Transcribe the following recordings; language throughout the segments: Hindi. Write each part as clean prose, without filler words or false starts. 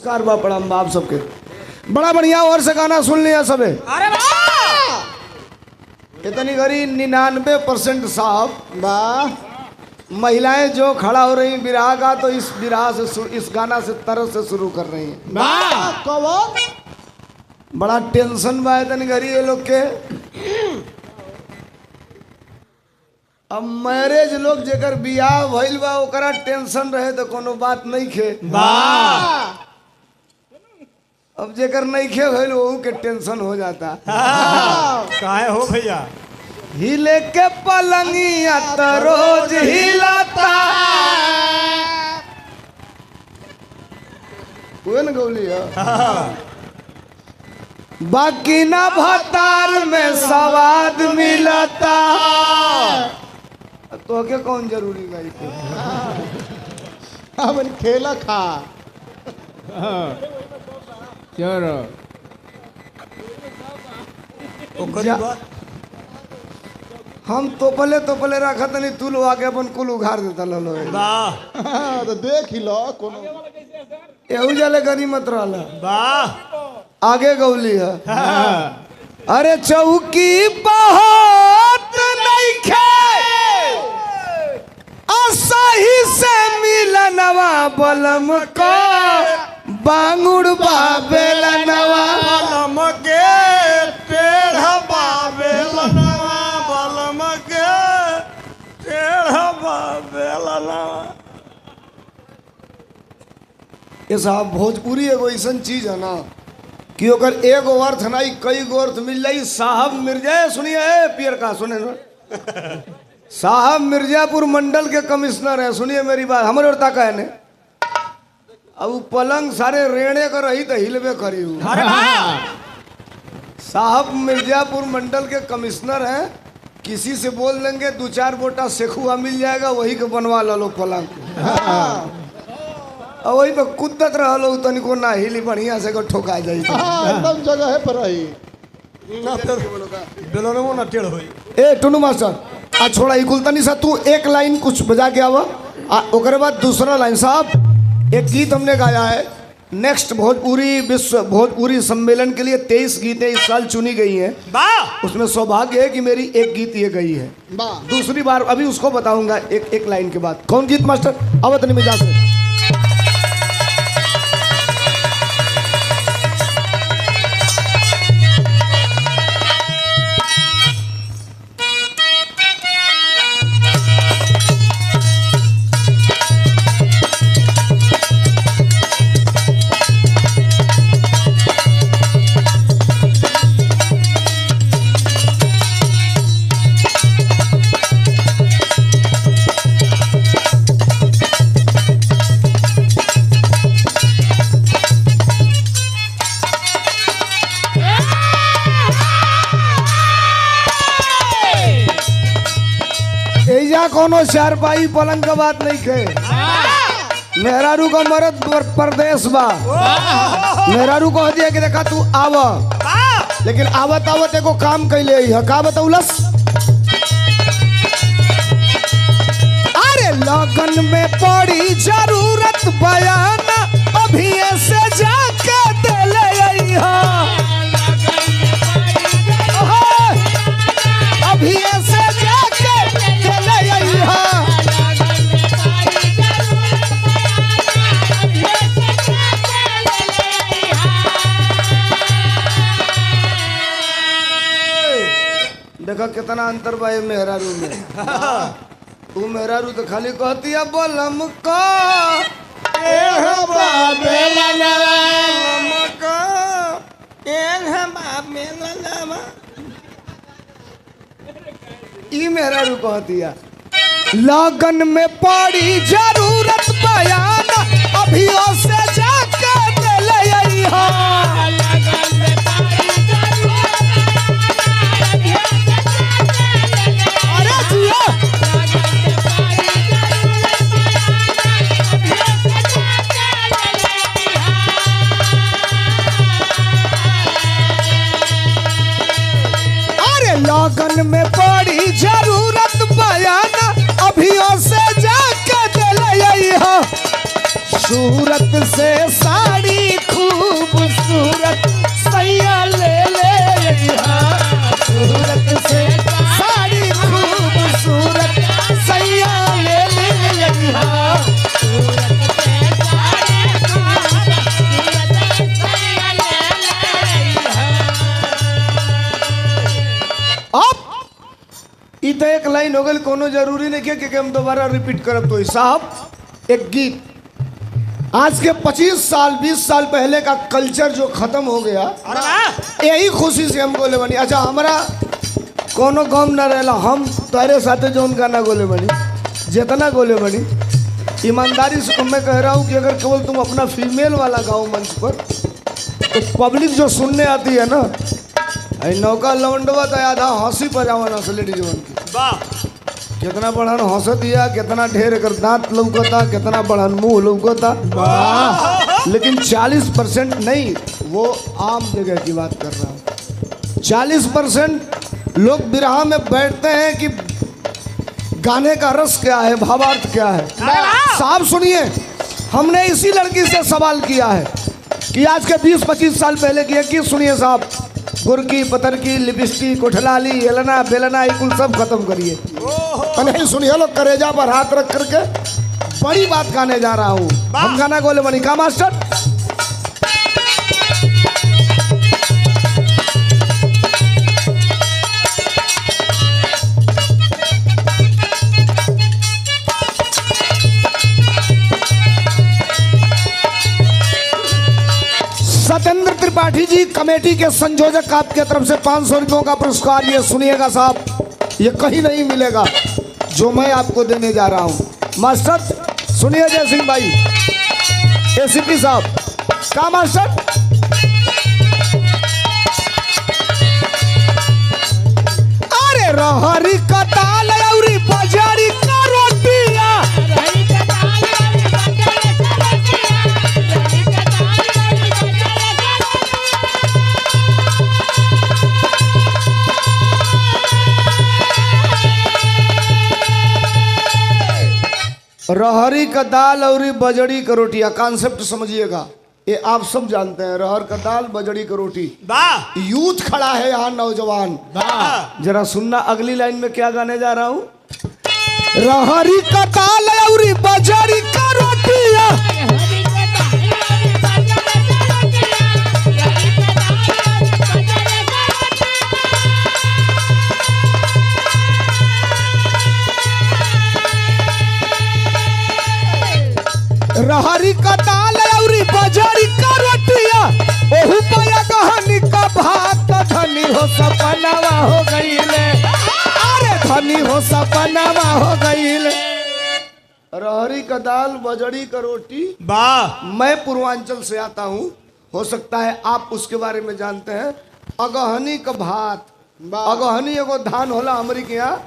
नमस्कार बा प्रणाम बाप सबके। बड़ा बढ़िया और से गाना सुन लिया सबे। अरे वाह इतनी घड़ी 99% साहब वाह महिलाएं जो खड़ा हो रही विराह का, तो इस विराह से इस गाना से तरह से शुरू कर रही हैं। वाह कौन बड़ा टेंशन बा इतनी घड़ी ये लोग के। अब मैरिज लोग जेकर बियाह भइल बा ओकरा टेंशन रहे तो कोनो बात नहीं खे। वाह अब जेकर नहीं खे भइल वहू के टेंशन हो जाता। काहे हो भैया हिले के पलंगिया तो रोज हिलाता। हुए न गौली बाकी ना भतार में स्वाद मिलता। तो के कौन जरूरी भाई के अब खेला खा चलो ओकरी बात हम तोपले रखा तनी तू लो आके अपन कुल उघार देता लो। वाह तो देख ही लो कोनो एहू जाले गनीमत रहला। वाह आगे गौली है। अरे चौकी बहुत नहीं खे सही से मिलनवा बलम को बांगुड़ बाबेलनवा बलम के टेढ़ा बाबेलनवा बलम के टेढ़ा बाबेलनवा। ये साहब भोजपुरी एगो ऐसन चीज है ना कि ओकर एगो अर्थ नहीं कई गो अर्थ मिल जाई। साहब मिर्जा सुनिए पियर का सुने ना साहब मिर्जापुर मंडल के कमिश्नर है। सुनिए मेरी बात हमारे और ताका है ने। अब उ पलंग सारे रेणे कर रही तो हिलवे करी हूँ। साहब मिर्जापुर मंडल के कमिश्नर हैं। किसी से बोल देंगे 2-4 बोटा सेखुआ मिल जाएगा वही के बनवा लो पलंग। और वही पे कुदत रहो तनिको ना हिली बढ़िया से ठोका जाए। एकदम जगह है पर रही ना फिर बेलनवा ना टेढ़ होई। ए टुनू मास्टर आ छोड़ा कुल तनी सा तू एक लाइन कुछ बजा के आवा। ओकरे बाद दूसरा लाइन। साहब एक गीत हमने गाया है नेक्स्ट भोजपुरी विश्व भोजपुरी सम्मेलन के लिए 23 गीतें इस साल चुनी गई हैं। वाह उसमें सौभाग्य है कि मेरी एक गीत ये गई है। वाह दूसरी बार अभी उसको बताऊंगा एक लाइन के बाद। कौन गीत मास्टर आवत नहीं मिजाज से। कोनो चारपाई पलंग का बात नहीं खे। मेहरारू का मरद परदेश बा। मेहरारू को दिया कि देखा तू आव, लेकिन आवत आवत एको काम कैले है। का बतौलस? अरे लगन में पड़ी जरूरत बयान अभी से जाके दिले अभी से जाके देखा कितना अंतर बा मेहरारू में। तू मेहरारू तो खाली कहती है बोलम को ई मेहरारू कहती है लगन में पड़ी जरूरत बयान अभी से जाके लगन में पड़ी जरूरत बयान अभी से जाके सूरत से साड़ी तो एक लाइन हो गई, कोनो जरूरी नहीं है कि हम दोबारा रिपीट करब। तो साहब एक गीत, आज के 25 साल 20 साल पहले का कल्चर जो खत्म हो गया, यही खुशी से हम गोले बनी। अच्छा हमारा कोनो गम न रहला, हम तुम्हारे साथ जो गाना गोले बनी, जितना गोले बनी, ईमानदारी से मैं कह रहा हूँ कि अगर केवल तुम अपना फीमेल वाला गाओ मंच पर, तो पब्लिक जो सुनने आती है ना, नौका लौंडवा तो आधा हंसी बजावन असली जीवन की। वाह, कितना बड़न हंस दिया, कितना ढेर कर दांत लौकता, कितना बड़न मुंह लौकता, लेकिन 40% नहीं, वो आम जगह की बात कर रहा हूँ। 40% लोग बिरहा में बैठते हैं कि गाने का रस क्या है, भावार्थ क्या है। साहब सुनिए, हमने इसी लड़की से सवाल किया है कि आज के 20-25 साल पहले की एक गीत सुनिए साहब, गुरकी पतरकी लिपस्टिक उठलाली एलना बेलना ये कुल सब खत्म करिए। नहीं सुनिए लोग, करेजा पर हाथ रख करके बड़ी बात गाने जा रहा हूँ। हम गाना गोले बनी का मास्टर। सत्येंद्र त्रिपाठी जी कमेटी के संयोजक, आपके तरफ से 500 रुपयों का पुरस्कार। ये सुनिएगा साहब, ये कहीं नहीं मिलेगा जो मैं आपको देने जा रहा हूं। मास्टर सुनिए, जय सिंह भाई, एसीपी साहब का मास्टर। अरे रहरी का दाल औरी बाजारी का रोटियां, रहरी का दाल और बजड़ी का रोटियां, कॉन्सेप्ट समझिएगा, ये आप सब जानते हैं। रहर का दाल बजड़ी का रोटी। वाह, यूथ खड़ा है यहाँ, नौजवान। जरा सुनना अगली लाइन में क्या गाने जा रहा हूँ। रहरी का दाल और बजड़ी का रोटियां, रहरी का दाल और बजड़ी का रोटिया, ओहू पाया कहानी का भात, धनी हो सपनावा हो गईले, अरे धनी हो सपनावा हो गईले। रहरी का दाल बजड़ी का रोटी। वाह, मैं पूर्वांचल से आता हूँ, हो सकता है आप उसके बारे में जानते हैं। अगहनी का भात, अगहनी एगो धान होला हमरी के यहाँ,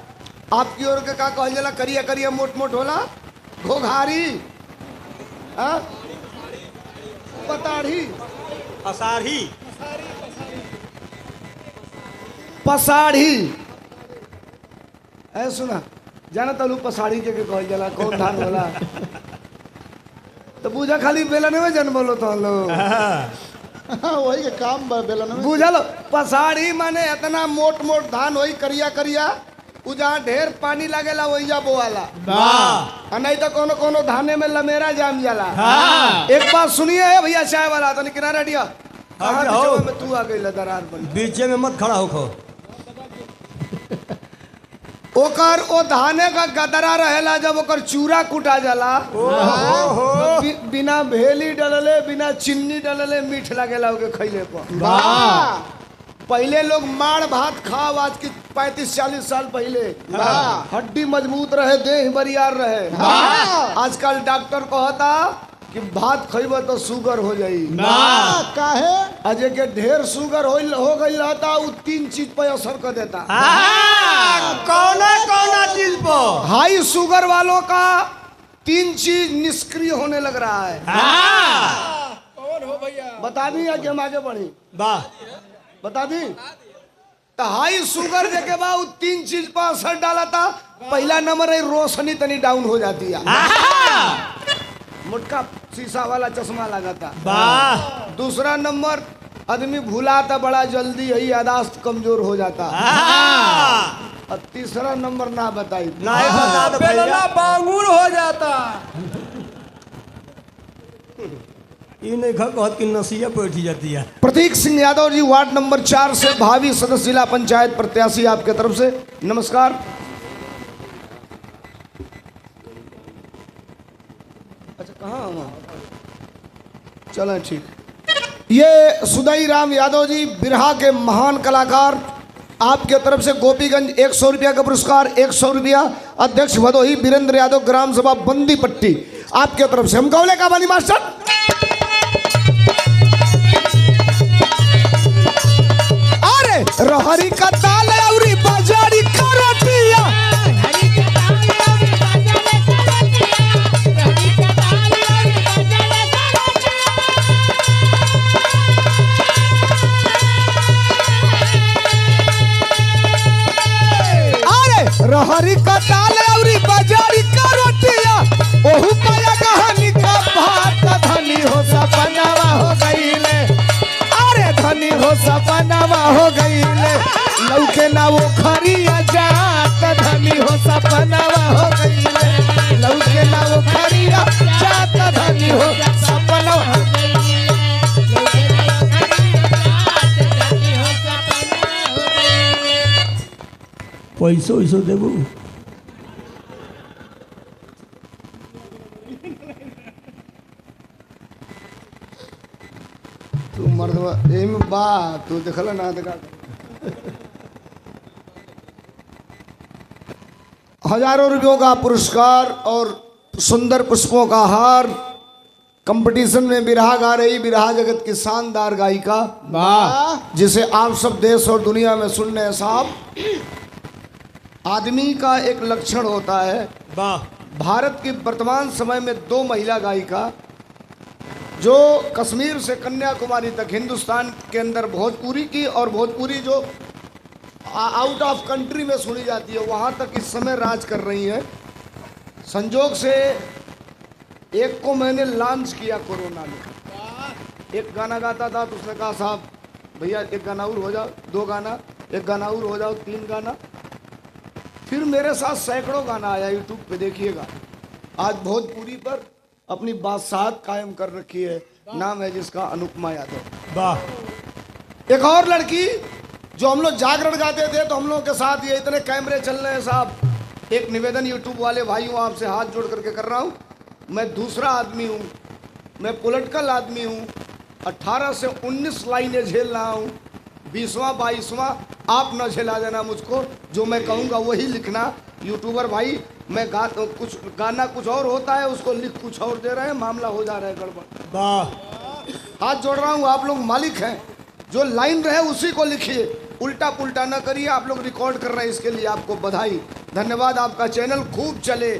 आपकी ओर के का कहल जाला, करिया करिया मोट मोट होला, घोघारी, पताड़ी, असाढ़ी, पसाड़ी। ऐ सुना, जाना तलू पसाड़ी के कहल जाला, कौन धान होला, तो बुझा खाली बेलन में जन्म बोलो तो लो वही के काम बेलन में बुझल। पसाड़ी माने इतना मोट मोट धान होई, करिया करिया, उ जहाँ ढेर पानी लगेला वही जा बोवाला। नहीं तो कोनो कोनो धाने में लमेरा जाम जाला। एक बात सुनिए है भैया, चाय वाला तो किनारा दिया, में तू आ गई दरार बन, बीचे में मत खड़ा होखो। ओकर ओ धाने का गदरा रहेला, जब ओकर चूरा कुटा जाला, बिना भेली डलले बिना चीनी डलले मीठ लगेला ओके खइले पर। पहले लोग माड़ भात खाओ, आज की 35-40 साल पहले हड्डी मजबूत रहे, देह बरियार रहे। आजकल डॉक्टर कहता कि भात खइब तो शुगर हो जाई। काहे अजय के ढेर शुगर हो गई रहता, वो 3 चीज पर असर कर देता। कौन चीज पर? हाई शुगर वालों का 3 चीज निष्क्रिय होने लग रहा है। बता दी कि हम आगे बढ़ी? वाह, बता दी तो हाई शुगर देखे बा 3 चीज पर असर डाला था। पहला नंबर है रोशनी तनी डाउन हो जाती है, मोटका शीशा वाला चश्मा लगाता। वाह, दूसरा नंबर आदमी भूलाता बड़ा जल्दी, यही यादाश्त कमजोर हो जाता। और तीसरा नंबर ना बताई, नहीं बता दो भैया, बांगुर हो जाता। ये नहीं कहत कि नसिया बैठ जाती है। प्रतीक सिंह यादव जी वार्ड नंबर 4 से भावी सदस्य जिला पंचायत प्रत्याशी, आपके तरफ से नमस्कार। चलें ठीक। ये सुदई राम यादव जी बिरहा के महान कलाकार, आपके तरफ से गोपीगंज 100 रुपया का पुरस्कार, 100 रुपया। अध्यक्ष भदोही वीरेंद्र यादव ग्राम सभा बंदी पट्टी, आपके तरफ से। हम कौले का बानी मास्टर। अरे रहरी का दाल औरी बाजारी का रोटिया, रहरी का दाल औरी बाजारी का रोटिया, ओहू पाया कहानी का भात। धनी हो सपनावा हो गईले, अरे धनी हो सपनावा हो गईले, लौके ना वो खरिया जात। धनी हो सपनावा हो गईले, लौके ना वो खरिया जात। धनी हो सपनावा हो गईले। पैसो वैसो देबू? तू मर्दवा एम बा तू देखला ना देखा। हजारों रुपयों का पुरस्कार और सुंदर पुष्पों का हार। कंपटीशन में बिरहा गा रही बिरहा जगत की शानदार गायिका, वाह जिसे आप सब देश और दुनिया में सुन रहे हैं साहब। आदमी का एक लक्षण होता है। वाह। भारत की वर्तमान समय में 2 महिला गायिका जो कश्मीर से कन्याकुमारी तक हिंदुस्तान के अंदर भोजपुरी की, और भोजपुरी जो आउट ऑफ कंट्री में सुनी जाती है वहाँ तक इस समय राज कर रही है। संजोग से एक को मैंने लॉन्च किया कोरोना में। एक गाना गाता था तो उसने कहा साहब भैया एक गाना और हो जाओ, 2 गाना, एक गाना और हो जाओ, 3 गाना। फिर मेरे साथ सैकड़ों गाना आया यूट्यूब पे, देखिएगा। आज भोजपुरी पर अपनी बादशाहत कायम कर रखी है। नाम है जिसका अनुपमा यादव। वाह। एक और लड़की जो हम लोग जागरण गाते थे तो हम लोगों के साथ ये इतने कैमरे चल रहे हैं साहब। एक निवेदन यूट्यूब वाले भाइयों आपसे हाथ जोड़ करके कर रहा हूँ। मैं दूसरा आदमी हूँ, मैं पॉलिटिकल आदमी हूँ। 18 से 19 लाइनें झेल रहा हूँ, 20वां 22वां आप न झेला देना मुझको। जो मैं कहूँगा वही लिखना। यूट्यूबर भाई मैं कुछ गाना कुछ और होता है, उसको लिख कुछ और दे रहे हैं, मामला हो जा रहा है गड़बड़। वाह। हाथ जोड़ रहा हूँ, आप लोग मालिक हैं। जो लाइन रहे उसी को लिखिए, उल्टा पुल्टा ना करिए। आप लोग रिकॉर्ड कर रहे हैं, इसके लिए आपको बधाई, धन्यवाद। आपका चैनल खूब चले,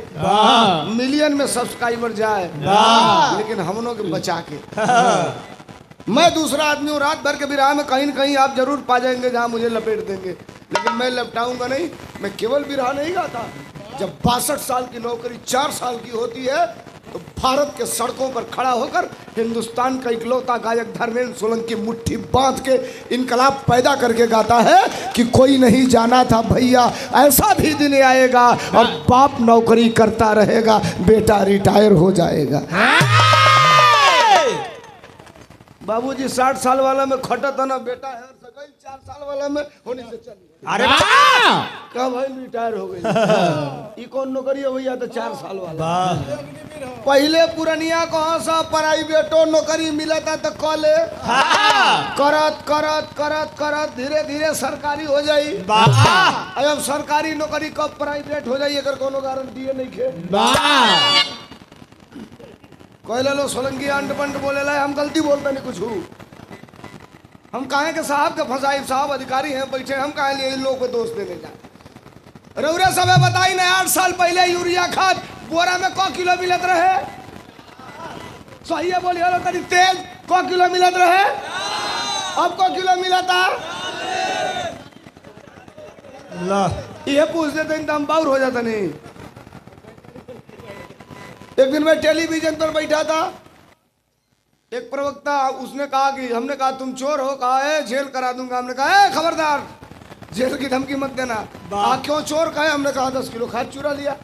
मिलियन में सब्सक्राइबर जाए, लेकिन हम लोग बचा के। मैं दूसरा आदमी हूँ, रात भर के बिरहा में कहीं न कहीं आप जरूर पा जाएंगे जहाँ मुझे लपेट देंगे, लेकिन मैं लपटाऊंगा नहीं। मैं केवल बिरहा नहीं गाता। जब 62 साल की नौकरी 4 साल की होती है तो भारत के सड़कों पर खड़ा होकर हिंदुस्तान का इकलौता गायक धर्मेंद्र सोलंकी मुट्ठी बांध के इनकलाब पैदा करके गाता है कि कोई नहीं जाना था भैया ऐसा भी दिन आएगा, और बाप नौकरी करता रहेगा, बेटा रिटायर हो जाएगा। बाबूजी 60 साल वाला में खटा था ना, बेटा है 4 साल वाला में होने से चली। अरे कब भाई रिटायर हो गई। कौन नौकरी है भैया? तो 4 साल वाला। पहले पुरनिया कहाँ सा प्राइवेटो नौकरी मिला था तो कॉले करत करत करत करत धीरे धीरे सरकारी हो जाई। अब सरकारी नौकरी कब प्राइवेट हो जाई अगर कोनो गारंटी नहीं खे। कोयला लो सोलंकी अंड पंड बोले ला, हम गलती बोलते नहीं कुछ हूँ। हम कहें कि साहब के फसाई साहब अधिकारी हैं बैठे, हम कहे लिए इन लोग को दोष देने जाए। रउरा सब बताई ना 8 साल पहले यूरिया खाद बोरा में क किलो मिलत रहे? सही है बोलिए लो तरी तेल क किलो मिलत रहे? अब क किलो मिला था? ये पूछ देते तो हम बाउर हो जाता नहीं। एक दिन मैं टेलीविजन पर बैठा था, एक प्रवक्ता उसने कहा कि हमने कहा तुम चोर हो, कहा है जेल करा दूंगा। हमने कहा है खबरदार जेल की धमकी मत देना। क्यों चोर कहे? हमने कहा 10 किलो खाद चुरा लिया।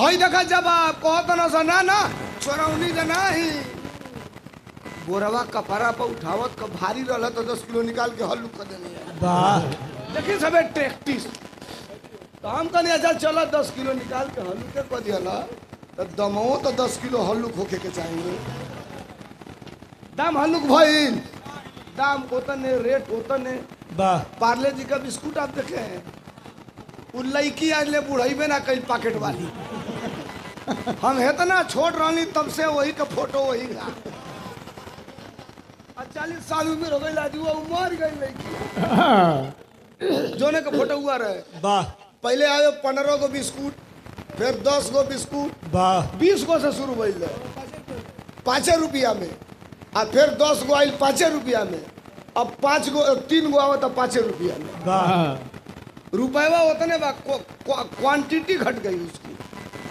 हई देखा जब आप कहो ना सा ना चोरौनी देना ही बोरवा कपड़ा पर उठावत का भारी रहा तो 10 किलो निकाल के हल्लू कर देने। देखिए सब प्रैक्टिस तो हम कहने अच्छा चलो 10 किलो निकाल के हल्लू के कर दिया तो दमो तो 10 किलो हल्लू खोखे के चाहेंगे। दाम हल्लुक भइल, दाम ओतने, रेट ओतने। वाह पार्ले जी का बिस्कुट आप देखे हैं, उ लड़की आज ले बुढ़ाइबे ना कई पैकेट वाली। हम हेतना छोट रहनी तब से वही का फोटो वही का। 40 साल उम्र हो गई लाजू, वो मर गई लड़की। जोने का फोटो हुआ रहे। वाह पहले आयो 15 गो बिस्कुट, फिर 10 गो बिस्कुट, वाह 20 गो से शुरू भइल 5 रुपया में, आ फिर 10 गो आयल 5 रुपया में, अब 5 गो 3 गो आवत 5 रुपया में। वाह रुपया उतने बा, क्वांटिटी घट गई उसकी।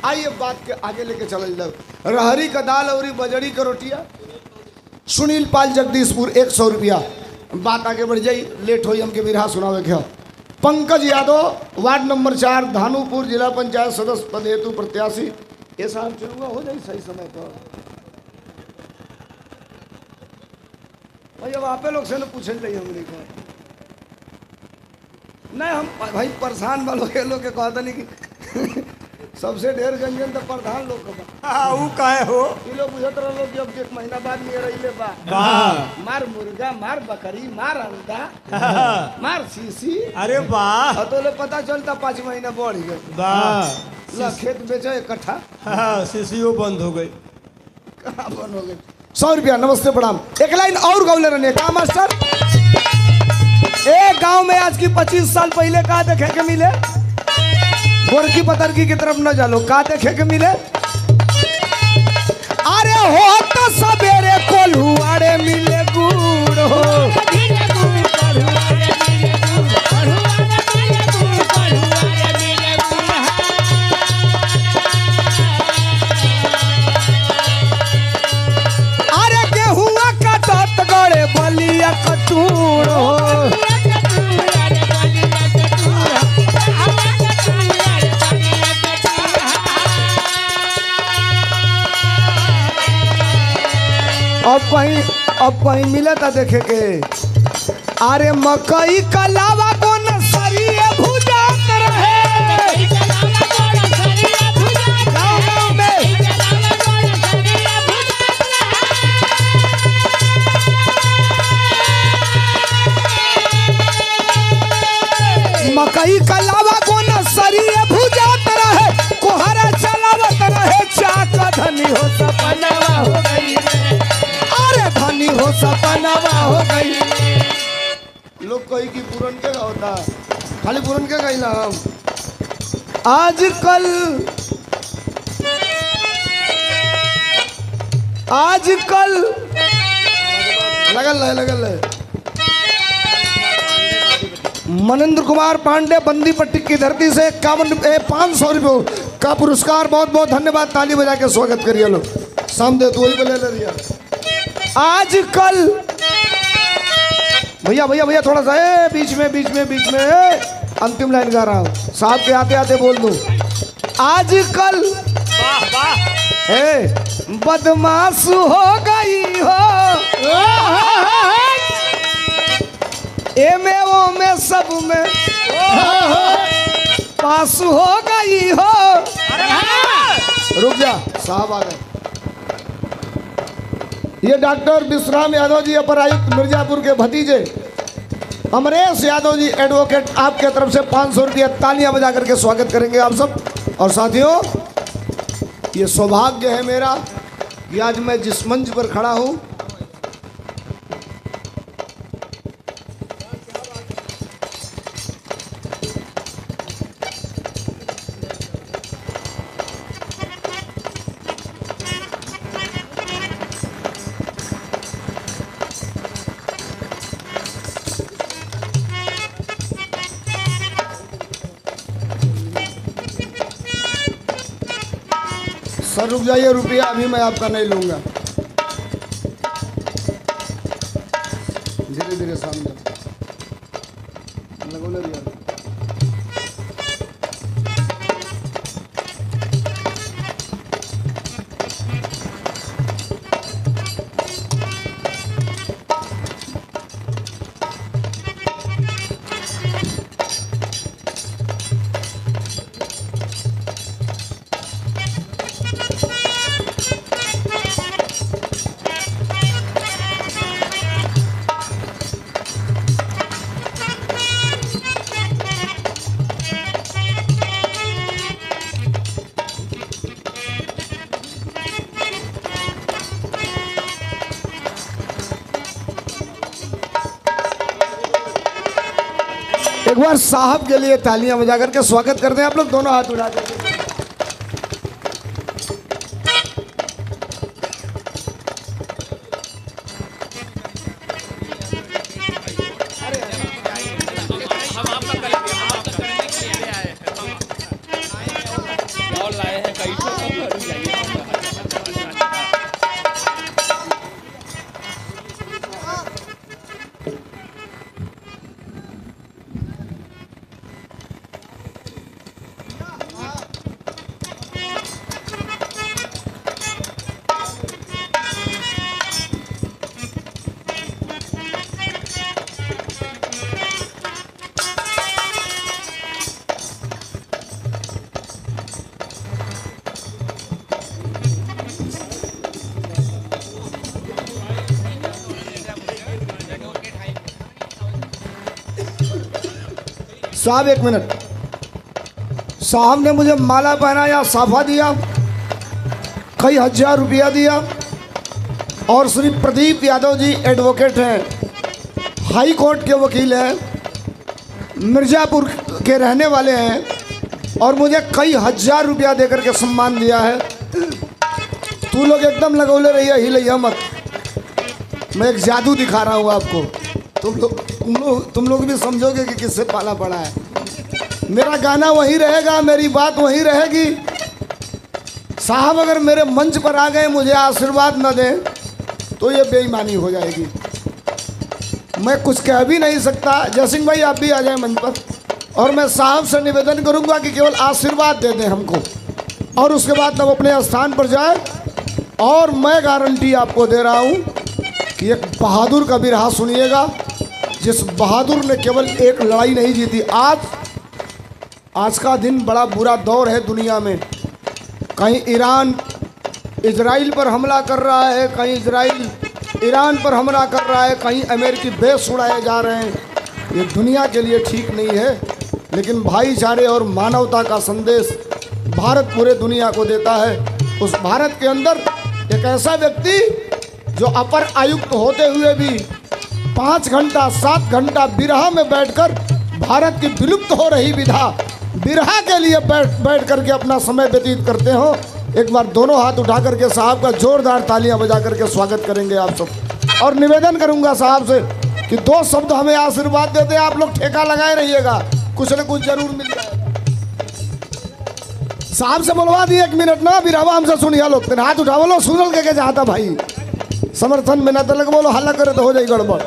आइए बात के आगे लेके चल जाओ। रहरी का दाल और बजड़ी का रोटिया, सुनील पाल जगदीशपुर 100 रुपया। बात आगे बढ़ जाई, लेट हो हमके बिरहा सुनावे क्या। पंकज यादव वार्ड नंबर 4 धानुपुर जिला पंचायत सदस्य पद हेतु प्रत्याशी। ये साहब चुनाव हो जाए सही समय पर भाई। अब आपे लोग से न पूछे जाइए हमने का नहीं, हम भाई परेशान वालों के लोग के कहता नहीं कि सबसे ढेर गंजन तो प्रधान लोग का बा। ऊ काहे हो ये लोग बुझत रहो कि अब 1 महीना बाद में रही ले बा। वाह मार मुर्गा, मार बकरी, मार अंडा, मार सीसी। अरे वाह और तो ले पता चलता 5 महीना बढ़ गए। वाह ला खेत बेचो इकट्ठा, हाँ सीसीओ बंद हो गई। कहाँ बन हो गए। 100 रुपया। नमस्ते प्रणाम। एक लाइन और गौले रहने का मास्टर। एक गांव में आज की 25 साल पहले का देखे के मिले, गोरकी पतरकी की तरफ न जालो, का देखे के मिले। अरे हो तो सवेरे कोल्हुआरे मिले गुड़ हो, अरे गेहुआ का दत गड़े बलिया कटूर हो। अब कहीं मिला था देखे के। अरे मकई का लावा को नसरिए भुजात रहे गाँव में। मकई का लावा को नसरिए भुजात रहे, कोहरा चलावत रहे, चाक धनी हो सपनवा हो गई, धनी हो सपनवा हो गई। लोग कही कि पूरन के होता, खाली पूरन के गई ना। हम आजकल लगल है। मनेंद्र कुमार पांडे बंदीपट्टी की धरती से 500 रुपये का पुरस्कार। बहुत बहुत धन्यवाद। ताली बजा के स्वागत करिए लोग। सामने तो वही बोले ले दिया। आजकल भैया थोड़ा सा बीच में अंतिम लाइन गा रहा हूँ, साहब के आते आते बोल दूं। आजकल बदमाश हो गई हो, एमओ में सब में पास हो गई हो। रुक जा, साहब आ गए। ये डॉक्टर विश्राम यादव जी अपर आयुक्त मिर्जापुर के भतीजे अमरेश यादव जी एडवोकेट आपके तरफ से 500 रुपया तालियां बजा करके स्वागत करेंगे आप सब। और साथियों, ये सौभाग्य है मेरा कि आज मैं जिस मंच पर खड़ा हूं, सर रुक जाइए, रुपया अभी मैं आपका नहीं लूंगा। धीरे धीरे सामने लगो ले दिया। एक बार साहब के लिए तालियां बजा करके स्वागत करते हैं आप लोग दोनों हाथ उठा करके। साहब एक मिनट, साहब ने मुझे माला पहनाया, साफा दिया, कई हजार रुपया दिया और श्री प्रदीप यादव जी एडवोकेट हैं, हाई कोर्ट के वकील हैं, मिर्ज़ापुर के रहने वाले हैं और मुझे कई हजार रुपया देकर के सम्मान दिया है। तू लोग एकदम लगौले रहिए, हिलैया मत, मैं एक जादू दिखा रहा हूँ आपको। तुम लोग भी समझोगे कि किससे पाला पड़ा है। मेरा गाना वही रहेगा, मेरी बात वही रहेगी। साहब अगर मेरे मंच पर आ गए, मुझे आशीर्वाद न दें तो ये बेईमानी हो जाएगी। मैं कुछ कह भी नहीं सकता। जयसिंह भाई आप भी आ जाएं मंच पर, और मैं साहब से निवेदन करूंगा कि केवल आशीर्वाद दे दें हमको, और उसके बाद तब अपने स्थान पर जाए। और मैं गारंटी आपको दे रहा हूं कि एक बहादुर का बिरहा सुनिएगा, जिस बहादुर ने केवल एक लड़ाई नहीं जीती। आज का दिन बड़ा बुरा दौर है दुनिया में। कहीं ईरान इजराइल पर हमला कर रहा है, कहीं इजराइल ईरान पर हमला कर रहा है, कहीं अमेरिकी बेस उड़ाए जा रहे हैं। ये दुनिया के लिए ठीक नहीं है, लेकिन भाईचारे और मानवता का संदेश भारत पूरे दुनिया को देता है। उस भारत के अंदर एक ऐसा व्यक्ति जो अपर आयुक्त होते हुए भी 5 घंटा 7 घंटा बिरहा में बैठकर भारत की विलुप्त हो रही विधा बिरहा के लिए बैठ करके अपना समय व्यतीत करते हो। एक बार दोनों हाथ उठा करके साहब का जोरदार तालियां बजा करके स्वागत करेंगे आप सब। और निवेदन करूंगा साहब से कि 2 शब्द हमें आशीर्वाद देते, आप लोग ठेका लगाए रहिएगा, कुछ न कुछ जरूर मिल जाएगा। साहब से बोलवा दिए 1 मिनट ना, बिरहा हमसे सुनिए लोग। तेरे हाथ उठा बोलो, सुनल के चाहता भाई, समर्थन में ना तलक बोलो, हल्ला करे तो हो जाए गड़बड़।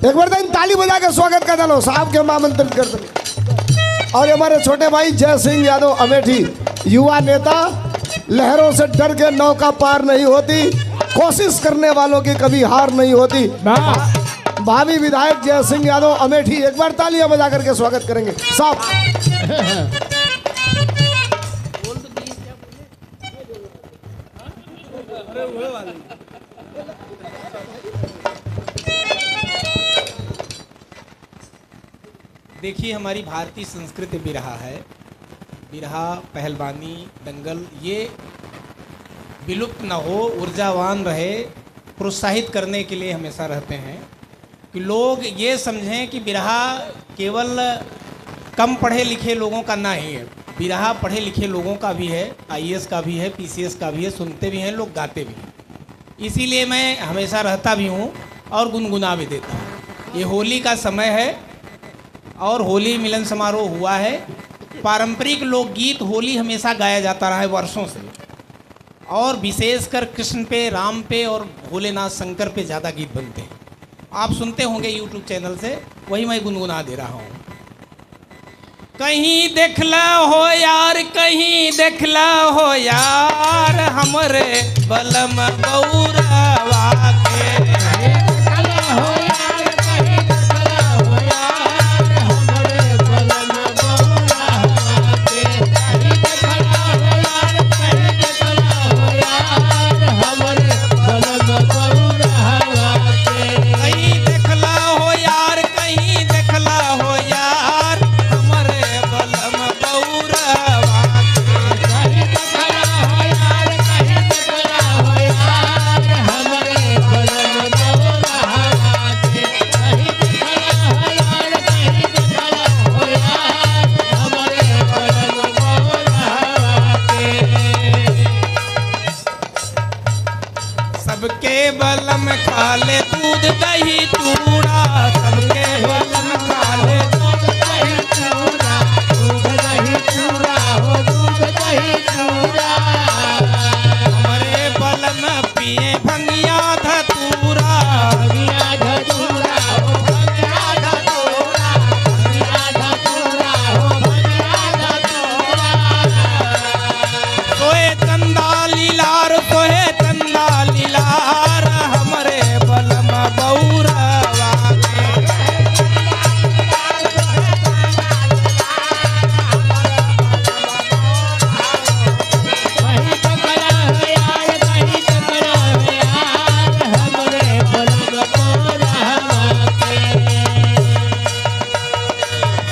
एक बार दिन ताली बजा के स्वागत कर डालो, साहब के हम आमंत्रित कर सके। और हमारे छोटे भाई जय सिंह यादव अमेठी, युवा नेता, लहरों से डर के नौका पार नहीं होती, कोशिश करने वालों की कभी हार नहीं होती। भावी विधायक जय सिंह यादव अमेठी, एक बार तालियां बजा करके स्वागत करेंगे साहब। देखिए, हमारी भारतीय संस्कृति बिरहा है। बिरहा, पहलवानी, दंगल ये विलुप्त न हो, ऊर्जावान रहे, प्रोत्साहित करने के लिए हमेशा रहते हैं कि लोग ये समझें कि बिरहा केवल कम पढ़े लिखे लोगों का नहीं है। बिरहा पढ़े लिखे लोगों का भी है, IAS का भी है, PCS का भी है, सुनते भी हैं लोग, गाते भी हैं। इसीलिए मैं हमेशा रहता भी हूँ और गुनगुना भी देता हूँ। ये होली का समय है और होली मिलन समारोह हुआ है। पारंपरिक लोकगीत होली हमेशा गाया जाता रहा है वर्षों से, और विशेषकर कृष्ण पे, राम पे और भोलेनाथ शंकर पे ज़्यादा गीत बनते हैं। आप सुनते होंगे YouTube चैनल से, वही मैं गुनगुना दे रहा हूँ। कहीं देखला हो यार, कहीं देखला हो यार, हमरे बलम बौरवा के। चूड़ा सबके बलम काले दूध दही चूड़ा हो दूध दही चूड़ा हमरे बलम पिए भंगिया धतूरा भंगिया धतूरा हो भंगिया धतूरा भंगिया धतूरा हो भंगिया धतूरा सोए चंदा लीलार सोए चंदा लीलार हमरे बलम बौरवा के कहीं टकरा है यार कहीं टकरा है यार हमरे बलम बौरवा के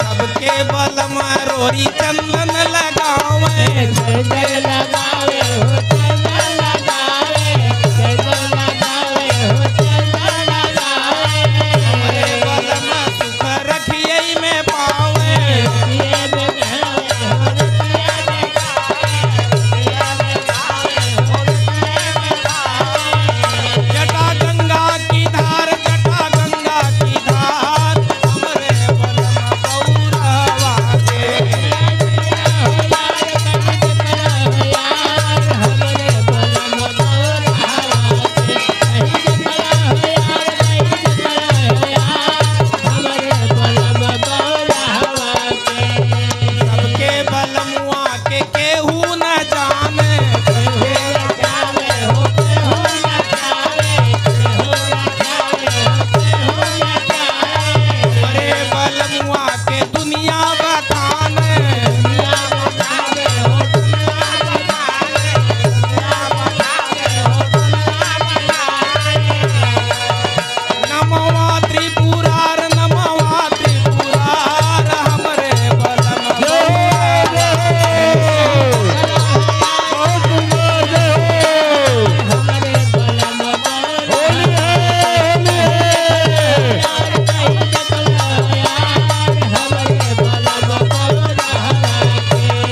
सबके बलम रोरी चंदन लगावे चंदन लगावे हो चंदन लगावे चंदन लगावे हो चंदन लगावे हमरे बलम सुख रखिए में पावे ये देखावे हो रुपया देखावे रुपया देखावे हो रुपया देखावे जटा गंगा की धार जटा गंगा की धार हमरे बलम बौरवा के सबके बलमुआ के केहू न जाने हमरे बलमुआ के दुनिया बखाने नमवा त्रिपुरार नमवा त्रिपुरार हमरे बलम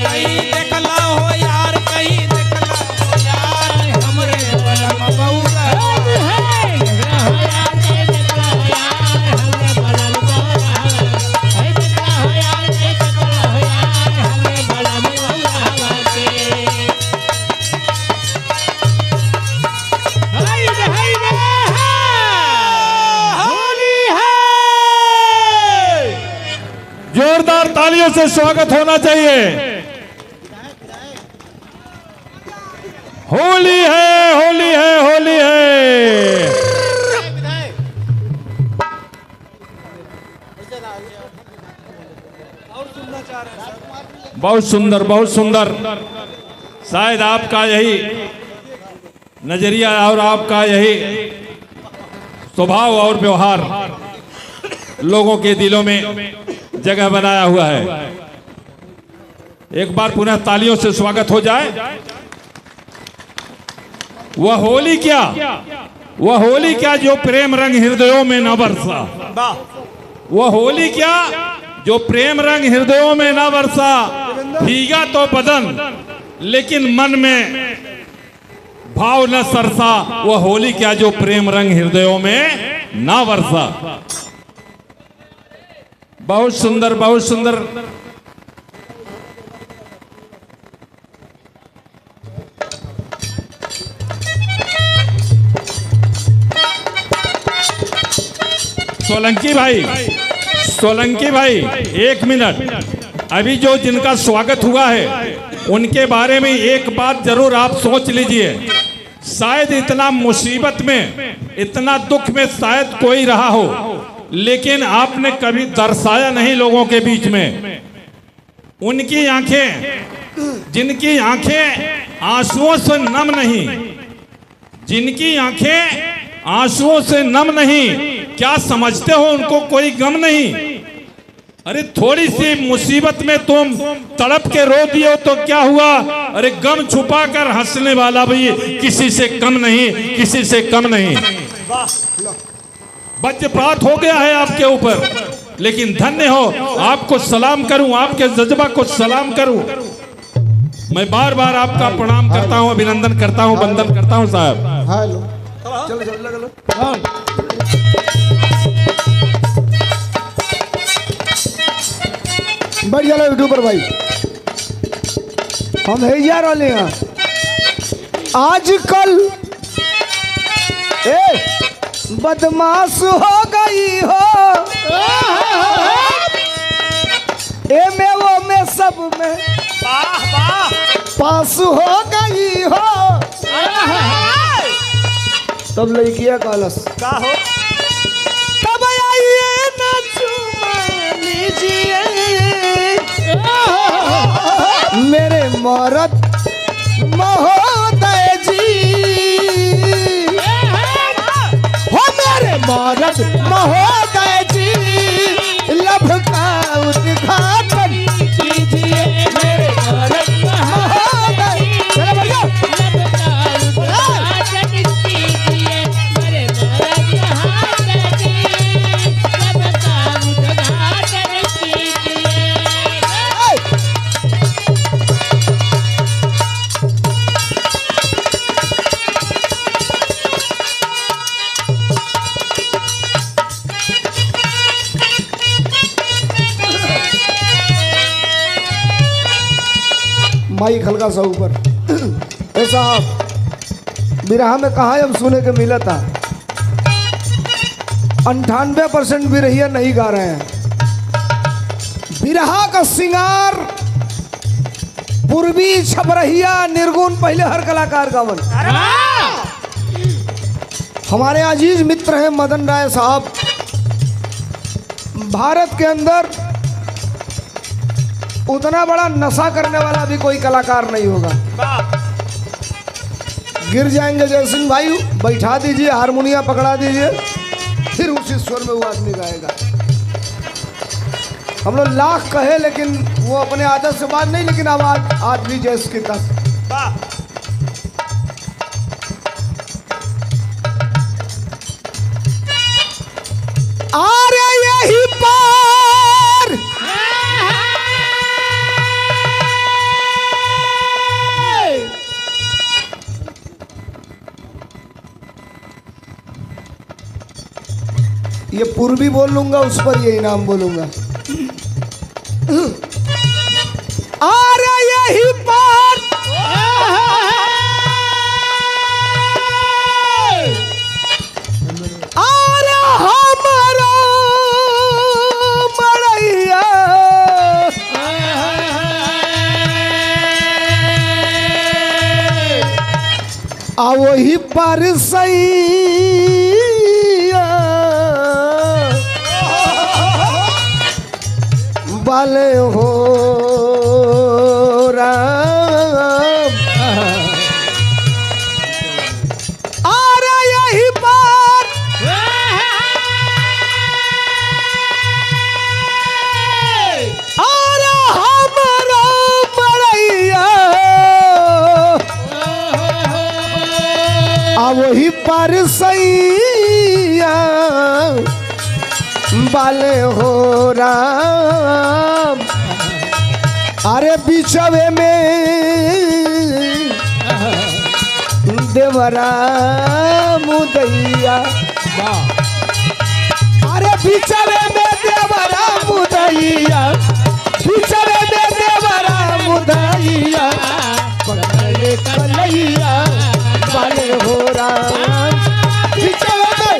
कहीं देखला हो यार कहीं देखला हो यार हमरे बलम बौरवा जोरदार तालियों से स्वागत होना चाहिए। होली है होली है होली है। बहुत सुंदर बहुत सुंदर। शायद आपका यही नजरिया और आपका यही स्वभाव और व्यवहार लोगों के दिलों में जगह बनाया हुआ है। एक बार पुनः तालियों से स्वागत हो जाए। वह होली क्या जो प्रेम रंग हृदयों में न बरसा। वह होली क्या जो प्रेम रंग हृदयों में न बरसा। भीगा तो बदन लेकिन मन में भाव न सरसा। वह होली क्या जो प्रेम रंग हृदयों में न बरसा। बहुत सुंदर बहुत सुंदर। सोलंकी भाई एक मिनट। अभी जो जिनका स्वागत हुआ है उनके बारे में एक बात जरूर आप सोच लीजिए। शायद इतना मुसीबत में इतना दुख में शायद कोई रहा हो, लेकिन आपने कभी दर्शाया नहीं लोगों के बीच में। उनकी आंखें, जिनकी आंखें आंसुओं से नम नहीं, जिनकी आंखें आंसुओं से नम नहीं, क्या समझते हो उनको कोई गम नहीं? अरे थोड़ी सी मुसीबत में तुम तड़प के रो दिए तो क्या हुआ? अरे गम छुपा कर हंसने वाला भी किसी से कम नहीं, किसी से कम नहीं। वज्रपात हो गया है आपके ऊपर, लेकिन धन्य हो। आपको सलाम करूं, आपके जज्बा को सलाम करूं। मैं बार बार आपका प्रणाम करता हूं, अभिनंदन करता हूं, वंदन करता हूं साहब। हेलो चलो चलो लगा लो। बढ़ चलो यूट्यूबर भाई, हम है जा रहे हैं आजकल बदमाश हो गई हो, में वो में सब में पास हो गई हो। तब लड़किया कॉलस का हो तब आइए ना चुमा लीजिए मेरे मरद महोदय जी, हो मेरे मरद महोदय जी, लब का उद्घाटन कीजिए मेरे मरद महोदय। चलो बढ़िया माइक हल्का सा ऊपर। ऐसा बिरहा में कहा अब सुने के मिला था 98% बिरहिया नहीं गा रहे हैं। बिरहा का सिंगार पूर्वी छपरहिया निर्गुण पहले हर कलाकार गावन। हमारे अजीज मित्र हैं मदन राय साहब। भारत के अंदर उतना बड़ा नशा करने वाला भी कोई कलाकार नहीं होगा। गिर जाएंगे जय सिंह भाई, बैठा दीजिए, हारमोनिया पकड़ा दीजिए, फिर उसी स्वर में वो आदमी गाएगा। हम लोग लाख कहे लेकिन वो अपने आदत से बात नहीं, लेकिन आवाज आज भी जैस की तस। अरे यही पार ये पूर्वी बोल लूंगा, उस पर ये इनाम बोलूंगा। अरे यही पार अरे हमारा मड़ैया आ वही पर सैया वाले हो राम। अरे यही बात अरे हमारा मरैया आ वही पर सैया वाले हो राम। अरे बिछवे में देवरा मुदैया, अरे बिछवे में देवरा मुदैया, बिछवे में देवरा मुदैया, पकड़े कलैया वाले हो राम। बिछवे में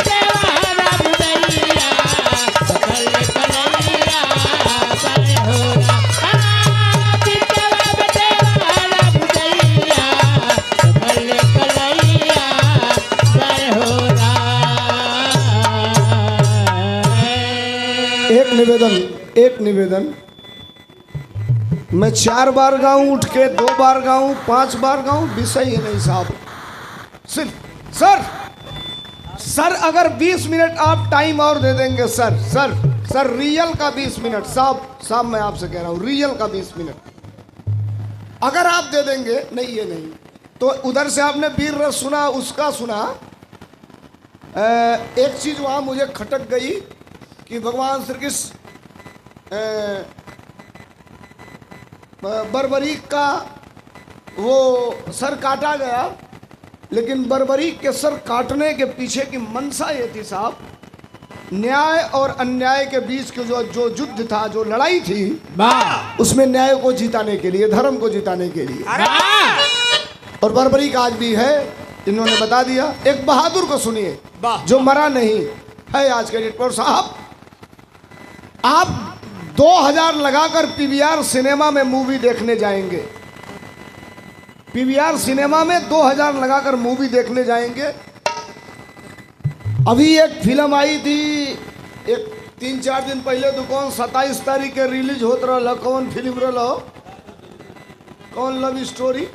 एक निवेदन, मैं 4 बार गाऊं उठ के, 2 बार गाऊं, 5 बार गाऊं, विषय ही नहीं साहब। सिर्फ सर अगर 20 मिनट आप टाइम और दे देंगे सर रियल का 20 मिनट साहब मैं आपसे कह रहा हूं, रियल का 20 मिनट अगर आप दे देंगे, नहीं ये नहीं तो उधर से आपने वीर रस सुना, उसका सुना। एक चीज वहां मुझे खटक गई कि भगवान श्री कृष्ण बर्बरीक का वो सर काटा गया, लेकिन बर्बरीक के सर काटने के पीछे की मंशा ये थी साहब न्याय और अन्याय के बीच के जो युद्ध था, जो लड़ाई थी, वाह उसमें न्याय को जिताने के लिए, धर्म को जिताने के लिए। और बर्बरी का आज भी है, इन्होंने बता दिया। एक बहादुर को सुनिए जो मरा नहीं है आज के डेट पर। साहब आप 2000 लगाकर पीवीआर सिनेमा में मूवी देखने जाएंगे, पीवीआर सिनेमा में 2000 लगाकर मूवी देखने जाएंगे। अभी एक फिल्म आई थी, एक 3-4 दिन पहले, दुकान 27 तारीख के रिलीज होत रहा। कौन फिल्म रहा? कौन लव स्टोरी?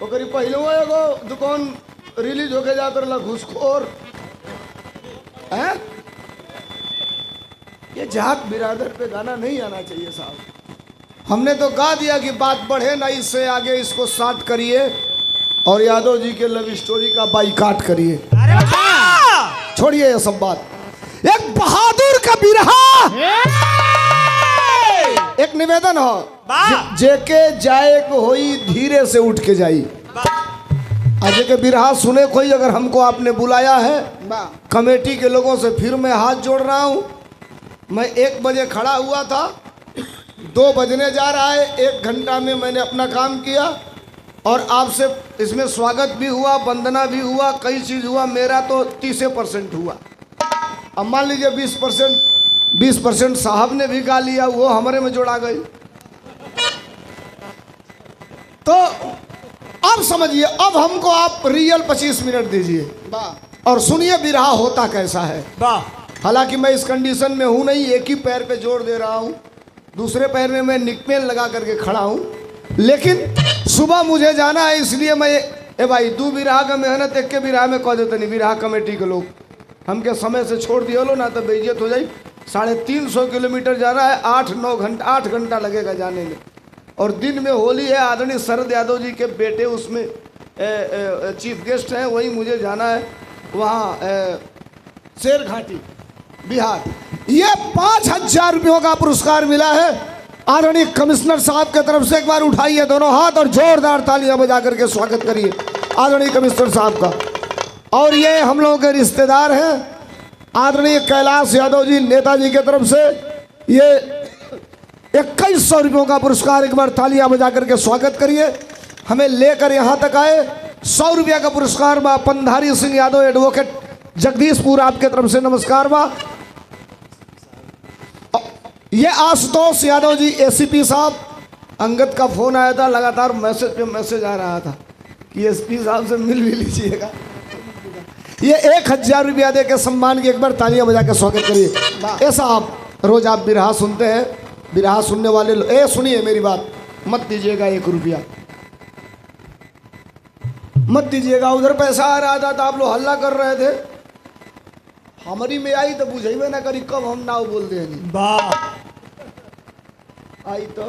ओकरी पहले एगो दुकान रिलीज होके जात रहा, घुसखोर है। ये जात बिरादर पे गाना नहीं आना चाहिए साहब। हमने तो गा दिया कि बात बढ़े ना, इससे आगे इसको शार्ट करिए और यादव जी के लव स्टोरी का बाइकाट करिए। छोड़िए ये सब बात। एक बहादुर का बिरहा, एक निवेदन हो, जेके जाए को होई धीरे से उठ के जाई। आज के बिरहा सुने कोई, अगर हमको आपने बुलाया है कमेटी के लोगों से, फिर मैं हाथ जोड़ रहा हूं। मैं 1 बजे खड़ा हुआ था, 2 बजने जा रहा है। 1 घंटा में मैंने अपना काम किया और आपसे इसमें स्वागत भी हुआ, वंदना भी हुआ, कई चीज हुआ। मेरा तो 30% हुआ। अब मान लीजिए 20% साहब ने भी गा लिया, वो हमारे में जोड़ा गई। तो अब समझिए, अब हमको आप रियल 25 मिनट दीजिए और सुनिए बिरहा होता कैसा है। हालांकि मैं इस कंडीशन में हूं नहीं, एक ही पैर पे जोर दे रहा हूं, दूसरे पैर में मैं निकपेन लगा करके खड़ा हूं। लेकिन सुबह मुझे जाना है, इसलिए मैं भाई 2 बिरहा का मेहनत 1 के बिरहा में कह देते नहीं। बिरहा कमेटी के लोग हमके समय से छोड़ दिए लो ना, तो बेइज्जत हो जाए। 350 किलोमीटर जाना है, 8 घंटा लगेगा जाने में। और दिन में होली है, आदरणीय शरद यादव जी के बेटे उसमें चीफ गेस्ट हैं, वहीं मुझे जाना है, वहाँ शेर घाटी बिहार। ये 5000 रुपयों का पुरस्कार मिला है आदरणीय कमिश्नर साहब के तरफ से। एक बार उठाइए दोनों हाथ और जोरदार तालियां बजा करके स्वागत करिए आदरणीय कमिश्नर साहब का। और ये हम लोगों के रिश्तेदार हैं आदरणीय कैलाश यादव जी, नेताजी के तरफ से ये 2100 रुपयों का पुरस्कार। एक बार तालियां बजा करके स्वागत करिए। हमें लेकर यहाँ तक आए। 100 रुपया का पुरस्कार बा पंधारी सिंह यादव, एडवोकेट, जगदीशपुर, आपके तरफ से नमस्कार बा। ये आशुतोष यादव जी, एसीपी साहब। अंगद का फोन आया था, लगातार मैसेज पे मैसेज आ रहा था कि एसपी साहब से मिल भी लीजिएगा। ये 1000 रुपया दे के सम्मान की एक बार तालियां बजा के स्वागत करिए। ऐसा आप रोज आप बिरहा सुनते हैं, बिरहा सुनने वाले सुनिए मेरी बात, मत दीजिएगा 1 रुपया, मत दीजिएगा। उधर पैसा आ रहा था तो आप लोग हल्ला कर रहे थे, हमारी में आई तो बुझेबे ना करी कब हम नाव बोल दे आई तो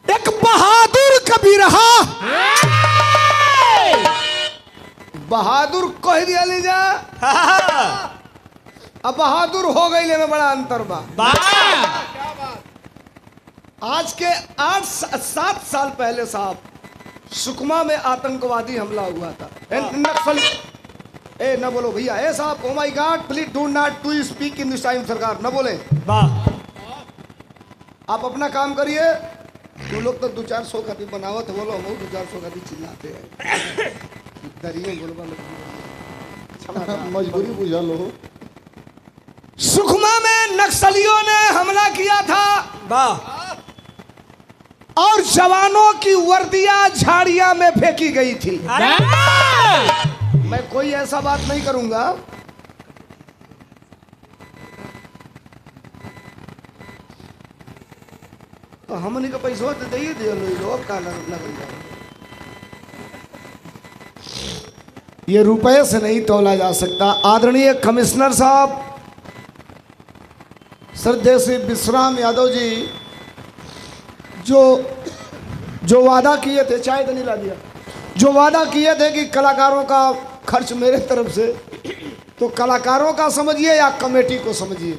एक बहादुर कभी रहा, बहादुर कह दिया लीजा, अब बहादुर हो गई में बड़ा अंतर बा। आज के 8-7 साल पहले साहब सुकमा में आतंकवादी हमला हुआ था। नक्सल न बोलो भैया, साहब, oh my God, please do not to speak in this time. सरकार न बोले, आप अपना काम करिए। तू लोग तो 200-400 खाती बनावत है, बोलो हम 200-400 खाती चिल्लाते हैं। मजबूरी बुझा लो। सुकमा में नक्सलियों ने हमला किया था और जवानों की वर्दियां झाड़ियां में फेंकी गई थी। मैं कोई ऐसा बात नहीं करूंगा, तो हमने का पैसा तो दे दिया लोग का ये रुपए से नहीं तोला जा सकता। आदरणीय कमिश्नर साहब श्रद्धेय श्री विश्राम यादव जी जो वादा किए थे, चाय तो नहीं ला दिया, जो वादा किए थे कि कलाकारों का खर्च मेरे तरफ से, तो कलाकारों का समझिए या कमेटी को समझिए,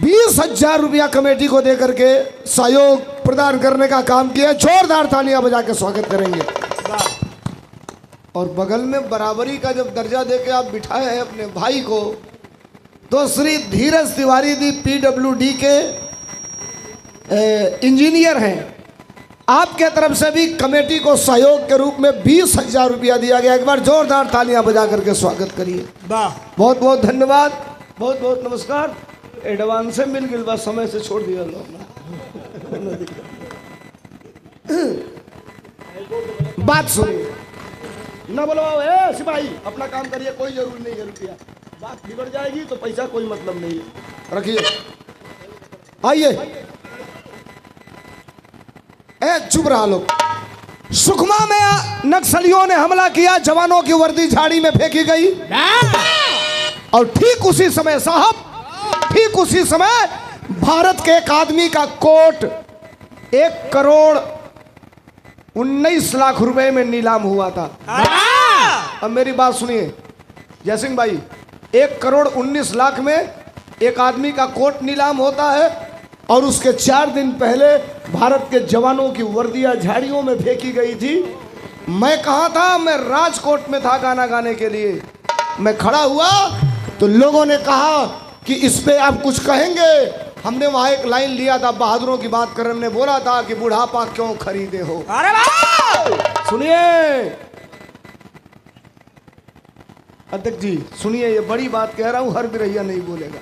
20,000 रुपया कमेटी को दे करके सहयोग प्रदान करने का काम किया। जोरदार तालियां बजा के स्वागत करेंगे। और बगल में बराबरी का जब दर्जा देके आप बिठाए हैं अपने भाई को, तो श्री धीरज तिवारी जी PWD के इंजीनियर हैं, आपके तरफ से भी कमेटी को सहयोग के रूप में 20,000 रुपया दिया गया। एक बार जोरदार तालियां बजा करके स्वागत करिए। बहुत बहुत धन्यवाद, बहुत बहुत नमस्कार। एडवांस से मिल गई, बस समय से छोड़ दिया लोग। बात सुनिए, ना बोलो ए सिपाही अपना काम करिए, कोई जरूरी नहीं है रुपया, बात बिगड़ जाएगी तो पैसा कोई मतलब नहीं है। रखिए, आइए। ए चुप रहा लोग। सुकमा में नक्सलियों ने हमला किया, जवानों की वर्दी झाड़ी में फेंकी गई, और ठीक उसी समय साहब, ठीक उसी समय भारत के एक आदमी का कोट 1,19,00,000 रुपए में नीलाम हुआ था। अब मेरी बात सुनिए जयसिंह भाई, 1,19,00,000 में एक आदमी का कोट नीलाम होता है, और उसके 4 दिन पहले भारत के जवानों की वर्दियां झाड़ियों में फेंकी गई थी। मैं कहाँ था? मैं राजकोट में था गाना गाने के लिए। मैं खड़ा हुआ तो लोगों ने कहा कि इस पे आप कुछ कहेंगे। हमने वहां एक लाइन लिया था, बहादुरों की बात कर, हमने बोला था कि बुढ़ापा क्यों खरीदे हो। अरे सुनिए अध्यक्ष जी, सुनिए, ये बड़ी बात कह रहा हूं, हर बिरैया नहीं बोलेगा।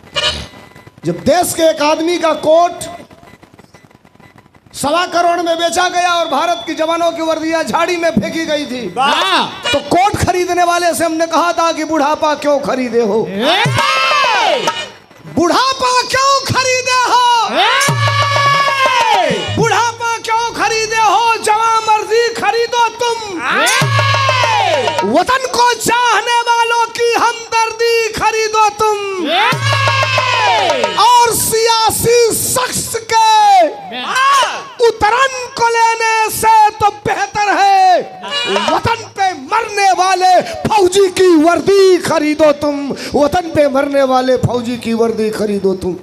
जब देश के एक आदमी का कोट 1.25 करोड़ में बेचा गया और भारत की जवानों की वर्दियां झाड़ी में फेंकी गई थी, तो कोट खरीदने वाले से हमने कहा था कि बुढ़ापा क्यों खरीदे हो, बुढ़ापा क्यों खरीदे हो, बुढ़ापा क्यों खरीदे हो, जवां मर्जी खरीदो तुम, वतन को चाहने वालों की हमदर्दी खरीदो तुम, और सियासी शख्स के उतरन को लेने से तो बेहतर है वतन पे मरने वाले फौजी की वर्दी खरीदो तुम, वतन पे मरने वाले फौजी की वर्दी खरीदो तुम।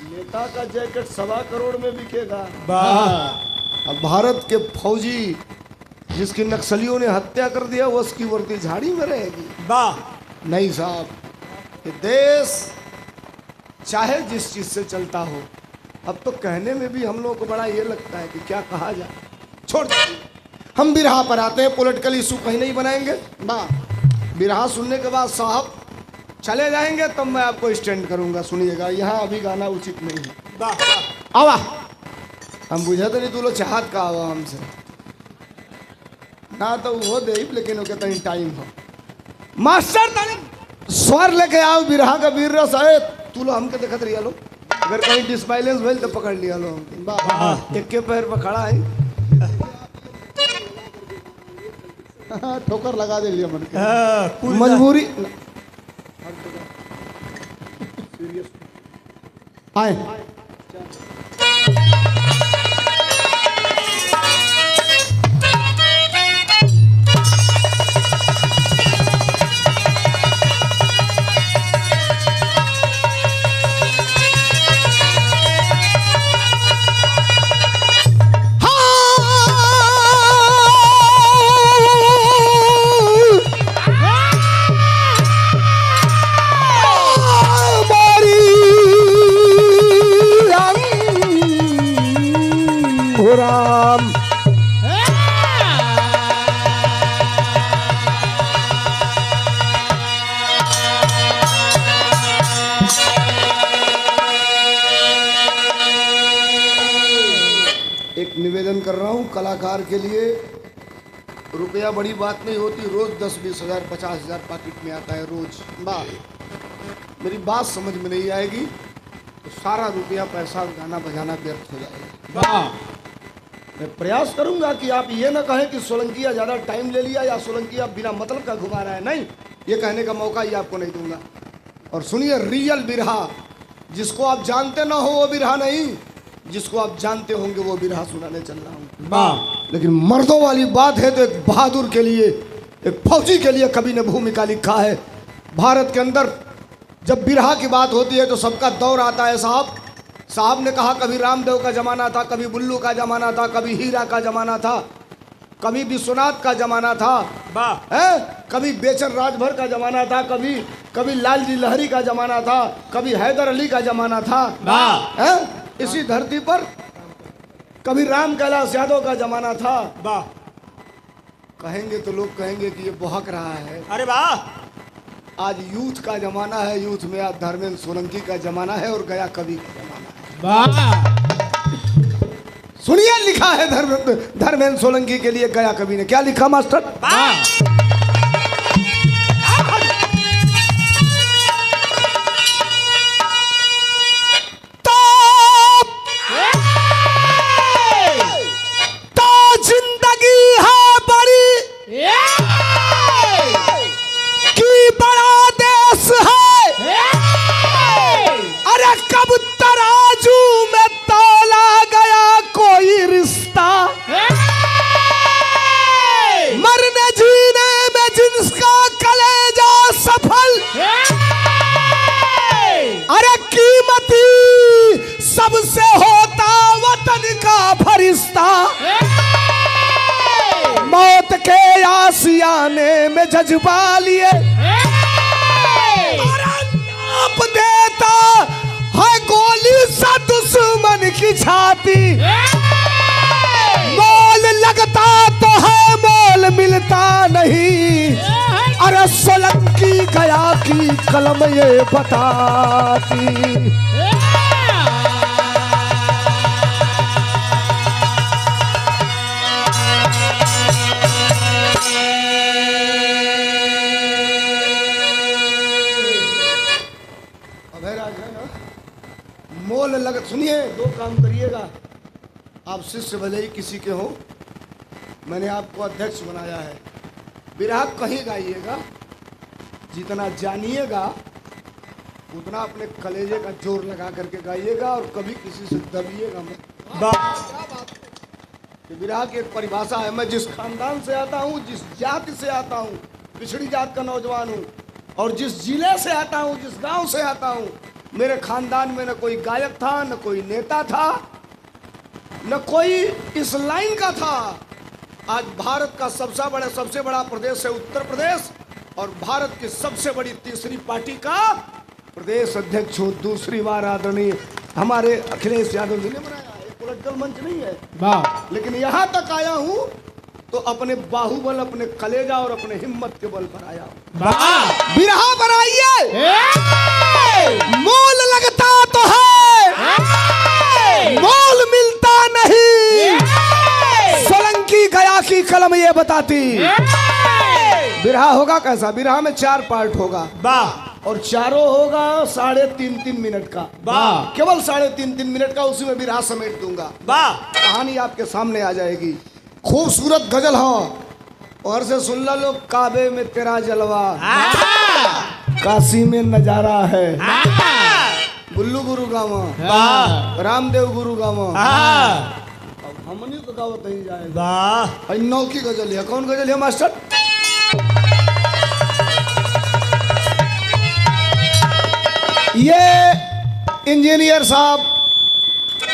नेता का जैकेट 1.25 करोड़ में बिकेगा। अब भारत के फौजी जिसकी नक्सलियों ने हत्या कर दिया, वो उसकी वर्दी झाड़ी में रहेगी? नहीं साहब, ये देश चाहे जिस चीज से चलता हो, अब तो कहने में भी हम लोगों को बड़ा ये लगता है कि क्या कहा जाए। छोड़ दीजिए, हम बिरहा पर आते हैं। पॉलिटिकल इशू कहीं नहीं बनाएंगे। बिरहा सुनने के बाद साहब चले जाएंगे, तब मैं आपको स्टैंड करूंगा। सुनिएगा, यहाँ अभी गाना उचित नहीं है। आवा, हम बुझाते नहीं, तू लोग चाहत का आवा हमसे ना, तो वो दे, लेकिन वो कहते हैं टाइम हो। मास्टर ताने स्वर लेके आओ, बिरहा का वीर रस है। तू लो हमके देखत रहिया लो, अगर कहीं डिसबैलेंस भेल तो पकड़ लिया लो। एक के पैर पर खड़ा है, ठोकर लगा दे लिया मन के। मजबूरी आए। राम एक निवेदन कर रहा हूं कलाकार के लिए। रुपया बड़ी बात नहीं होती, रोज 10-20 हज़ार 50 हज़ार पॉकेट में आता है रोज। मेरी बात समझ में नहीं आएगी तो सारा रुपया पैसा गाना बजाना व्यर्थ हो जाएगा। मैं प्रयास करूंगा कि आप ये ना कहें कि सोलंकिया ज़्यादा टाइम ले लिया या सोलंकिया बिना मतलब का घुमा रहा है। नहीं, ये कहने का मौका ही आपको नहीं दूंगा। और सुनिए, रियल बिरहा, जिसको आप जानते ना हो वो बिरहा नहीं, जिसको आप जानते होंगे वो बिरहा सुनाने चल रहा हूँ। लेकिन मर्दों वाली बात है तो एक बहादुर के लिए, एक फौजी के लिए कवि ने भूमिका लिखा है। भारत के अंदर जब बिरहा की बात होती है तो सबका दौर आता है साहब। साहब ने कहा कभी रामदेव का जमाना था, कभी बुल्लू का जमाना था, कभी हीरा का जमाना था, कभी विश्वनाथ का जमाना था, है कभी बेचन राजभर का जमाना था, कभी लालजी लहरी का जमाना था, कभी हैदर अली का जमाना था, है इसी धरती पर कभी राम कैलाश यादव का जमाना था। कहेंगे तो लोग कहेंगे कि ये बहक रहा है। अरे वाह, आज यूथ का जमाना है, यूथ में आज धर्मेंद्र सोलंकी का जमाना है और गया कवि का जमाना है। वाह, सुनिए लिखा है धर्मेंद्र सोलंकी के लिए गया कवि ने, क्या लिखा मास्टर? तो जिंदगी है बड़ी की बड़ा देश है, अरे कब तराजू में तौला गया कोई रिश्ता, मरने जीने में जिसका कलेजा सफल, अरे कीमती सबसे होता वतन का फरिश्ता, मौत के आसियाने में जज्बा लिए नाप देता है गोली सा दुश्मन की छाती, मोल लगता तो है मोल मिलता नहीं, अरे सोलंकी गया की कलम ये बताती। मोल लगत, सुनिए दो काम करिएगा, आप शिष्य भले ही किसी के हो, मैंने आपको अध्यक्ष बनाया है, बिरहा कहीं गाइएगा, जितना जानिएगा उतना अपने कलेजे का जोर लगा करके गाइएगा और कभी किसी से दबिएगा मत। बिरहा की एक परिभाषा है, मैं जिस खानदान से आता हूँ, जिस जाति से आता हूँ, पिछड़ी जात का नौजवान हूँ, और जिस जिले से आता हूँ, जिस गांव से आता हूँ, मेरे खानदान में न कोई गायक था, न कोई नेता था, न कोई इस लाइन का था। आज भारत का सबसे बड़ा प्रदेश है उत्तर प्रदेश, और भारत की सबसे बड़ी तीसरी पार्टी का प्रदेश अध्यक्ष हूँ दूसरी बार आदरणीय हमारे अखिलेश यादव जी ने बनाया। ये पॉलिटिकल मंच नहीं है, वाह, लेकिन यहाँ तक आया हूँ तो अपने बाहुबल, अपने कलेजा और अपने हिम्मत के बल पर आया हूँ। वाह, बिरहा बनाइए, मोल लगता तो है, मोल मिलता नहीं, सोलंकी गया की कलम ये बताती। बिरहा होगा कैसा? बिरहा में 4 पार्ट होगा, और चारों होगा 3.5 मिनट का, केवल 3.5 मिनट का, उसी में बिरहा समेट दूंगा, कहानी आपके सामने आ जाएगी। खूबसूरत गजल हो, और से सुन लो लोग, काबे में तेरा जलवा, काशी में नजारा है, बुल्लू गुरु गावा, रामदेव गुरु गावा, अब हमनी तो गावत नहीं जाएगा। नौ की गजल है, कौन गजल है मास्टर? ये इंजीनियर साहब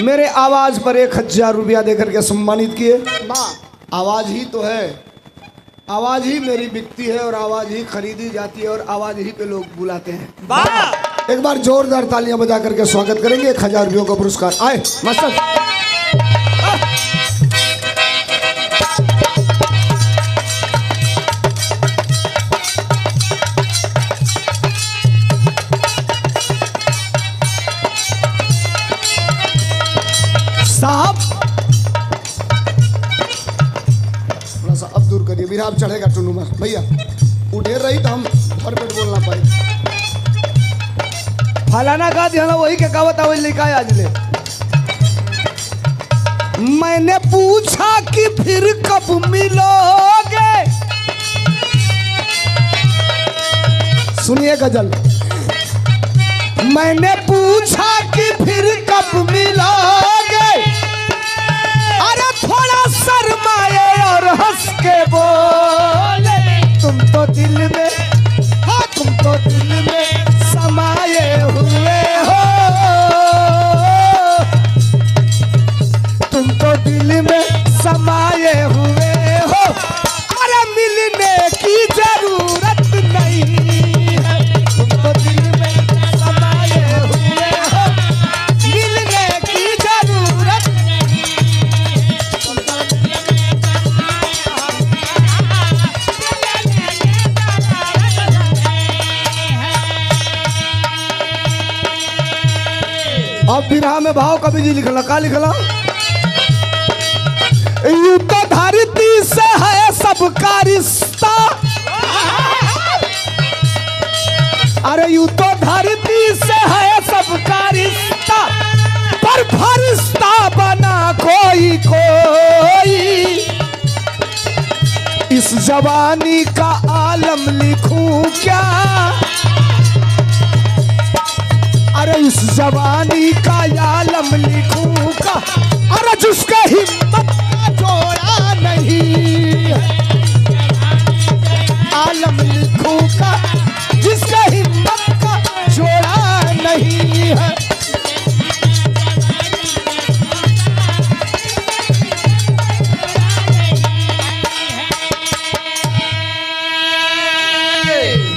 मेरे आवाज पर 1000 रुपया देकर के सम्मानित किए। आवाज ही तो है, आवाज ही मेरी बिकती है, और आवाज ही खरीदी जाती है, और आवाज ही पे लोग बुलाते हैं। एक बार जोरदार तालियां बजा करके स्वागत करेंगे 1000 रुपयों का पुरस्कार। आए मास्टर। साहब थोड़ा सा अब दूर करिए, बिरहा चढ़ेगा टुन्नू मास्टर भैया, उठे रही तो हम भर पेट बोल ना पाए। फलाना का ध्यान वही के कहावत वही लिखा है आज ले। मैंने पूछा कि फिर कब मिलोगे, सुनिए गजल। मैंने पूछा कि फिर कब मिलोगे, अरे थोड़ा शर्माए और हंस के बोले, तुम तो दिल में, हाँ तुम तो दिल में समाये हुए हो। में भाव कवि जी लिखला का लिखला? यूं तो धरती से है सबका रिश्ता, अरे यूं तो धरती से है सबका रिश्ता, पर फरिश्ता बना कोई कोई। इस जवानी का आलम लिखूं क्या, अरे इस जवानी का आलम लिखूं का, अरे जिसका हिम्मत का जोड़ा नहीं, आलम लिखूं का जिसका हिम्मत का जोड़ा नहीं है।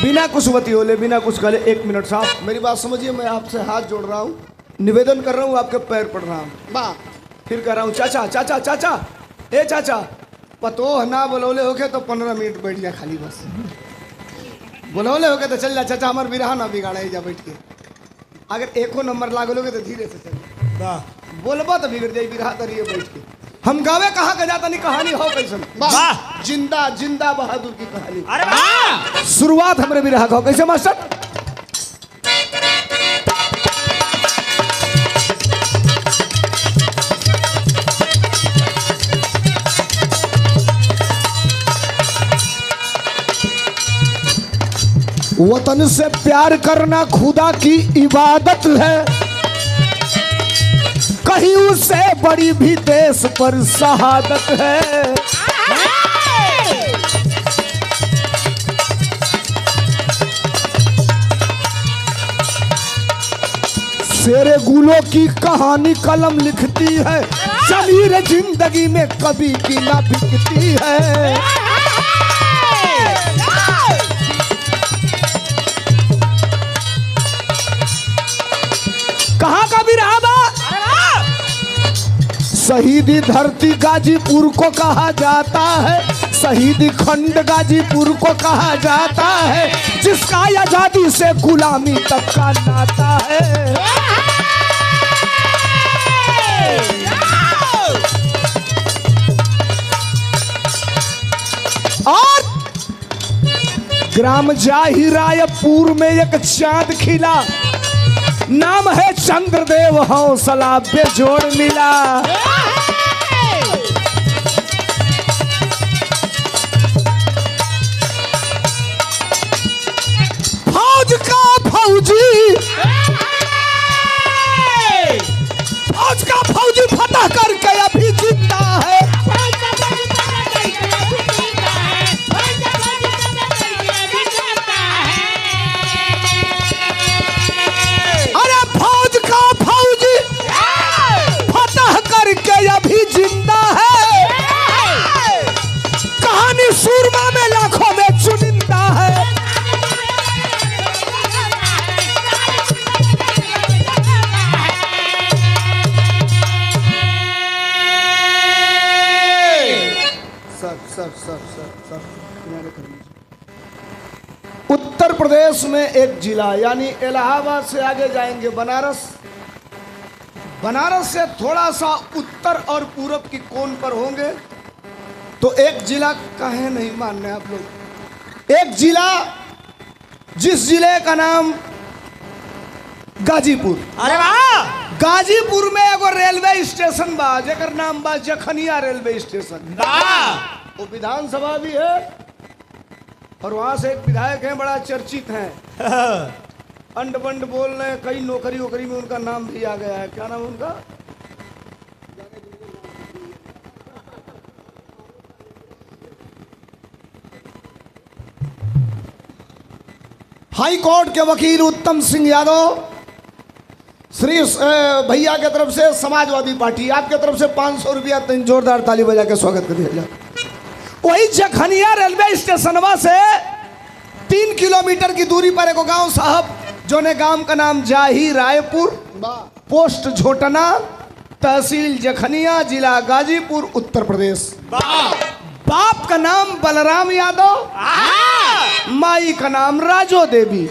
बिना कुछ बतियोले बिना कुछ गले 1 मिनट साहब मेरी बात समझिए। मैं आपसे हाथ जोड़ रहा हूँ, निवेदन कर रहा हूँ, आपके पैर पड़ रहा हूँ। वाह, फिर कह रहा हूँ चाचा चाचा चाचा, ए चाचा पतो ना बोलौले होके तो 15 मिनट बैठ जा खाली, बस बोलौले होके तो चल जा चाचा, हमारे बिरहा ना बिगाड़ा जा बैठ के। अगर एको नंबर लागलोगे तो धीरे से चल, बोलबा तो बिगड़ जाए बिरहा तरिए बैठ के। हम गावे कहाँ का जाता नहीं, कहानी हो कैसन? वाह, जिंदा जिंदा बहादुर की कहानी। अरे वाह, शुरुआत हमरे बिरहा का हो कैसे मास्टर? वतन से प्यार करना खुदा की इबादत है, कहीं उससे बड़ी भी देश पर शहादत है। शेरे गुलों की कहानी कलम लिखती है, जमीर जिंदगी में कभी की ना बिकती है। कहाँ का बिरहा बा? शहीदी धरती गाजीपुर को कहा जाता है, शहीदी खंड गाजीपुर को कहा जाता है, जिसका आजादी से गुलामी तक का नाता है। और ग्राम जाहि रायपुर में एक चांद खिला, नाम है चंद्रदेव, हौसला बेजोड़ मिला। फौज का फौजी, फौज का फौजी फतह करके अभी जिंदा है। अभी जिंदा है, कहानी सूरमा में लाखों में चुनिंदा है। सब उत्तर प्रदेश में एक जिला यानी इलाहाबाद से आगे जाएंगे बनारस, बनारस से थोड़ा सा उत्तर और पूरब की कोन पर होंगे तो एक जिला कहे नहीं मानने आप लोग, एक जिला जिस जिले का नाम गाजीपुर। अरे वाह, गाजीपुर में एगो रेलवे स्टेशन बा जेकर नाम बा जखनिया रेलवे स्टेशन। वो विधानसभा भी है और वहां से एक विधायक है बड़ा चर्चित है, अंड बंड बोल रहे हैं, कई नौकरी वोकरी में उनका नाम भी आ गया है। क्या नाम है उनका? हाई कोर्ट के वकील उत्तम सिंह यादव, श्री भैया के तरफ से समाजवादी पार्टी, आपके तरफ से 500 रुपया जोरदार ताली बजा के स्वागत कर दिया जाए। वही जखनिया रेलवे स्टेशनवा से 3 किलोमीटर की दूरी पर एक गांव साहब जो ने गांव का नाम जाहि रायपुर, पोस्ट झोटना, तहसील जखनिया, जिला गाजीपुर, उत्तर प्रदेश। बाप का नाम बलराम यादव, माई का नाम राजो देवी।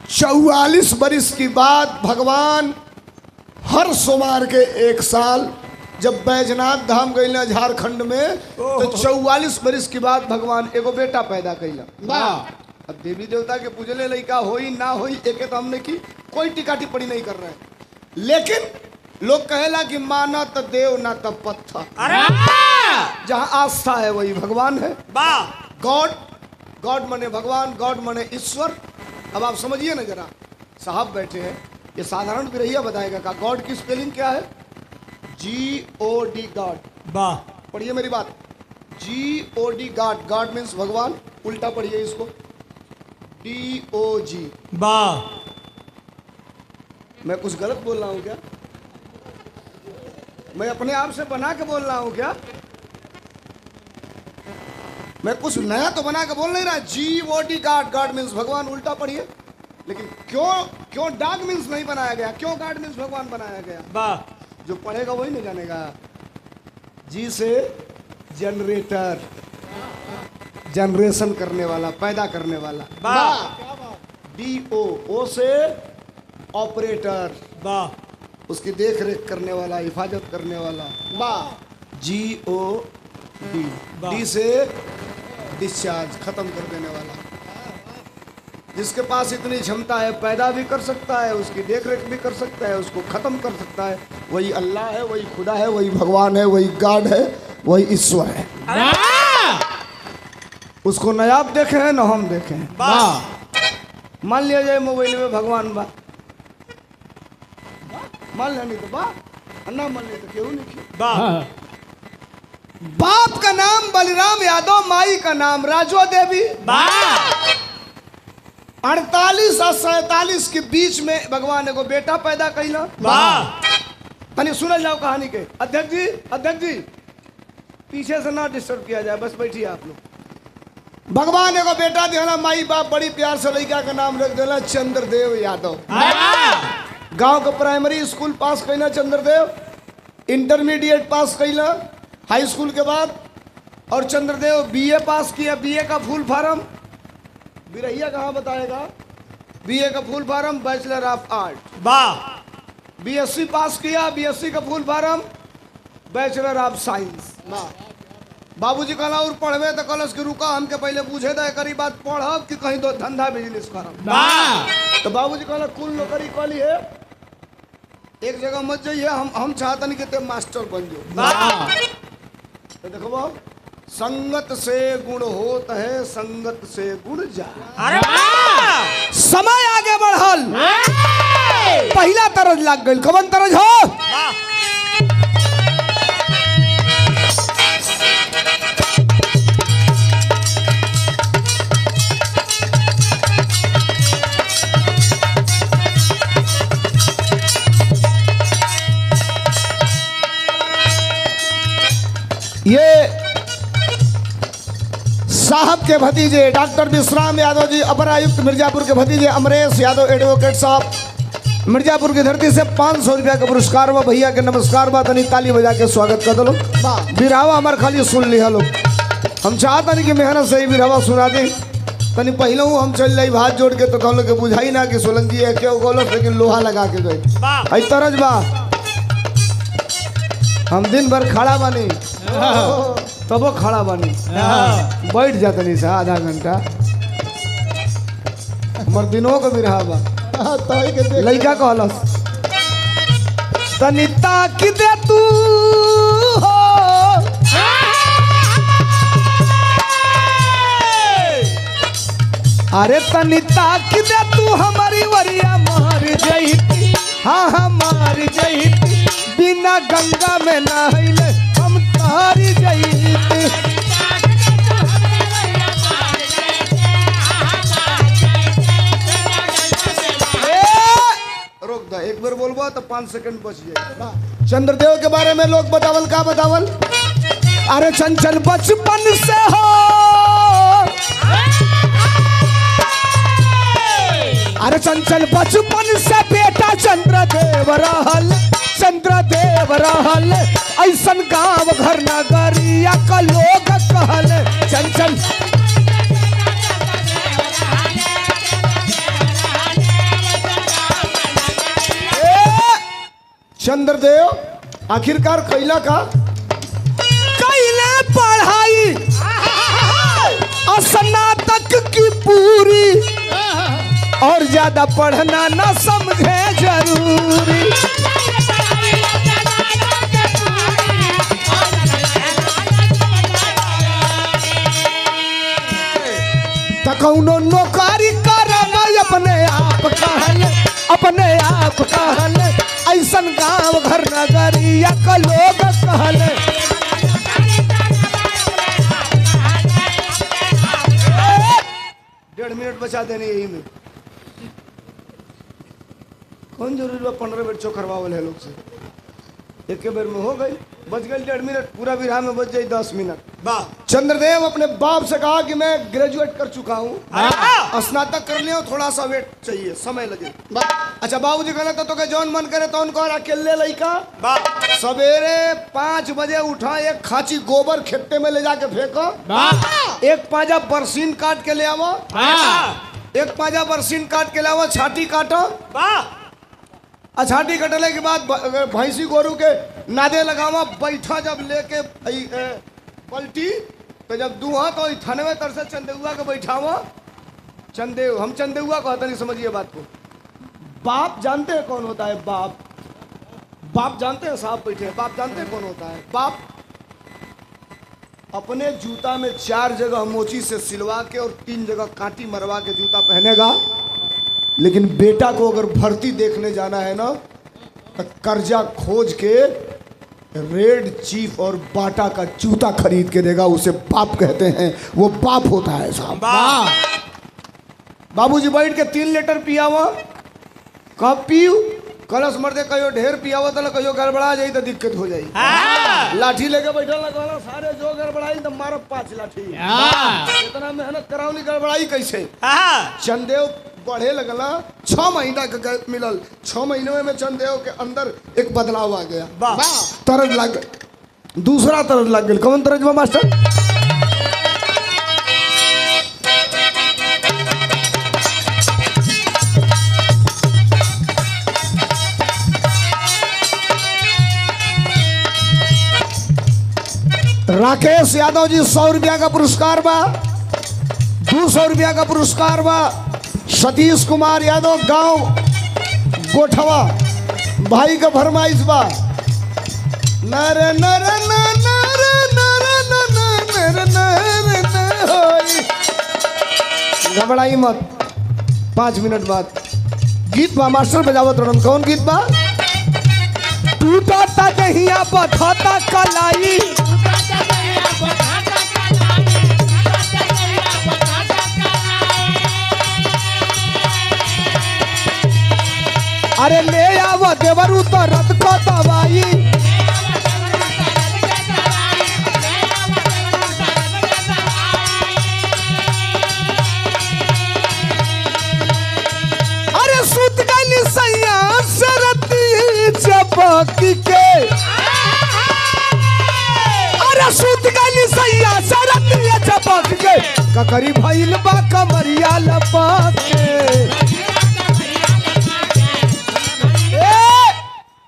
44 बरिस की बात भगवान हर सोमवार के एक साल जब बैजनाथ धाम गईला झारखंड में तो 44 बरिस के बाद भगवान एगो बेटा पैदा कैला। अब देवी देवता के पूजले लड़का होई ना होई एके तो हमने की कोई टिका टिप्पणी नहीं कर रहे हैं, लेकिन लोग कहेला कि माना तो देव ना तो पत्थर। जहाँ आस्था है वही भगवान है। गॉड, गॉड माने भगवान, गॉड माने ईश्वर। अब आप समझिए ना जरा, साहब बैठे हैं, ये साधारण बिरहिया बताएगा का गॉड की स्पेलिंग क्या है? G-O-D, God. वाह, पढ़िए मेरी बात, G-O-D, गॉड। गॉड मीन्स भगवान। उल्टा पढ़िए इसको, D-O-G। वाह, मैं कुछ गलत बोल रहा हूँ क्या? मैं अपने आप से बना के बोल रहा हूँ क्या? मैं कुछ नया तो बना के बोल नहीं रहा। G-O-D, God. गॉड मीन्स भगवान, उल्टा पढ़िए। लेकिन क्यों डॉग मीन्स नहीं बनाया गया? क्यों गॉड मीन्स भगवान बनाया गया? वाह, जो पढ़ेगा वही नहीं जानेगा। जी से जनरेटर, जनरेशन करने वाला, पैदा करने वाला। D-O से ऑपरेटर, वाह, उसकी देख रेख करने वाला, हिफाजत करने वाला। G-O-D, D से डिस्चार्ज, खत्म कर देने वाला। जिसके पास इतनी क्षमता है, पैदा भी कर सकता है, उसकी देख रेख भी कर सकता है, उसको खत्म कर सकता है, वही अल्लाह है, वही खुदा है, वही भगवान है, वही गॉड है, वही ईश्वर है। उसको न आप देखे हैं न हम देखे हैं। मान लिया जाए मोबाइल में भगवान बा, मान लिया नहीं तो बा, अन्ना मान लिया तो क्यों नहीं। वाह, बाप का नाम बलराम यादव, माई का नाम राजो देवी। 48 और 47 के बीच में भगवान ने को बेटा पैदा कैला। तनी सुनल जाओ कहानी के। अध्यक्ष जी पीछे से ना डिस्टर्ब किया जाए, बस बैठिए आप लोग। भगवान ने को बेटा दिया, माई बाप बड़ी प्यार से लड़का का नाम रख दिला चंद्रदेव यादव। गांव का प्राइमरी स्कूल पास कैला चंद्रदेव, इंटरमीडिएट पास कैला हाई स्कूल के बाद, और चंद्रदेव बीए पास किया। बीए का फुल फॉर्म बिरहिया कहाँ बताएगा? बीए का full form bachelor of art. वाह, बीएससी पास किया, बीएससी का full form bachelor of science. बाबूजी कहला और पढ़वे तो कलश के रुका, हमके पहले पूछे था करी बात पढ़ब कि कहीं तो धंधा बिजनेस करब। तो बाबूजी कहला कुल नौकरी कली है, एक जगह मत जाइए, हम चाहते नहीं कि ते मास्टर बन जाओ। तो देखो, संगत से गुण होत है, संगत से गुण जा। समय आगे बढ़ल, पहला तरज लग गई। कौन तरज हो? ये साहब के भतीजे डॉक्टर विश्राम यादव जी, अपर आयुक्त मिर्जापुर के भतीजे अमरेश यादव एडवोकेट साहब, मिर्जापुर की धरती से 500 रुपया का पुरस्कार बा। भैया के नमस्कार बा, तनी ताली बजा के स्वागत कर दो। बिरहावा हमार खाली सुन लिया लोग, हम चाहता नहीं कि मेहनत से ही बिरहावा सुना दे। तनी पहले हम चल जाई हाथ जोड़ के, तो हम लोग के बुझाई ना कि सोलंकी है क्यों गोलस, लेकिन लोहा लगा के गए। आई तरज बा, हम दिन भर खड़ा बानी, तबो खड़ा बानी, बैठ जाता नहीं सा आधा घंटा। हमार दिनों को बिरहा बा, लड़का कहलस तनी ताकि दे तू हो, अरे तनी ताकि दे तू हमारी वरिया मार जईती। हाँ हाँ मार जईती, बिना गंगा में नहैले हम तारी जईती। रोक दा, एक बार बोलबो तो 5 सेकंड बच जाए। चंद्रदेव के बारे में लोग बतावल का बतावल, अरे चंचल बचपन से हो, अरे चंचल बचपन से बेटा चंद्रदेव रहल, चंद्रदेव रहल। ऐसन गाँव घर नगरिया का लोग कहल चंचल। चंद्रदेव आखिरकार कैला का कैले पढ़ाई स्नातक की पूरी और ज्यादा पढ़ना ना समझे जरूरी। कौनो नौकरी करब अपने आप कहल ऐसन गांव घर नगरिया का लोग कहल। 1.5 मिनट बचा देनी यही में कौन जरूरी बा 15 मिनट चोखरवावल है लोग से एक बेर में हो गई बच गई 1.5 मिनट पूरा विराह में बच जाए 10 मिनट। चंद्रदेव अपने बाप से कहा कि मैं ग्रेजुएट कर चुका हूँ स्नातक कर लिया थोड़ा सा वेट चाहिए समय लगे। अच्छा बाबूजी कहना तो जौन मन करे तो उनको अकेले लड़का सवेरे 5 बजे उठा एक खाची गोबर खेते में ले जाके फेंको एक पाजा बरसीन काट के ले आवो एक पाजा बरसीन काट के ले आवो छाती काटो छाती कटले के बाद भैंसी गोरू के नादे लगावा बैठा जब लेके पलटी तो जब दूहा तो थनवे तर से चंदेउआ के बैठावा चंदेव हम चंदेउआ कहते नहीं समझिए बात को। बाप जानते हैं कौन होता है बाप जानते हैं साहब बैठे हैं बाप जानते हैं कौन होता है बाप अपने जूता में 4 जगह मोची से सिलवा के और 3 जगह कांटी मरवा के जूता पहनेगा लेकिन बेटा को अगर भर्ती देखने जाना है ना तो कर्जा खोज के रेड चीफ और बाटा का जूता खरीद के देगा उसे बाप कहते हैं वो बाप होता है साहब। बाबूजी बैठ के 3 लीटर पिया हुआ कब पीऊ कलश मर्दे कहो ढेर पिया हुआ तो कहो गड़बड़ा जाई तो दिक्कत हो जाई लाठी लेके बैठल लगा सारे जो गड़बड़ाई तो मारो 5 लाठी इतना मेहनत कराऊनी गड़बड़ाई कैसे। चंदेव बढ़े लगला 6 महीना का मिलल 6 महीने में चंदेव के अंदर एक बदलाव आ गया तरज लग दूसरा तरज लग गया। कौन तरज बा मास्टर राकेश यादव जी 100 रुपया का पुरस्कार बा 200 रुपया का पुरस्कार बा। सतीश कुमार यादव गांव गोठवा भाई का फरमाइश बा नर नर नर नर नर घबराई मत 5 मिनट बाद गीत बा मास्टर बजावत रहन। कौन गीत बा टूटा ता दहिया बथाता कलाई अरे ले आवा देवरू तो रद को दवाई अरे सुत गई सैया सरती चपकी के अरे सुत गई सैया सरती चपकी के ककरी भइल बा कमरिया लपक के।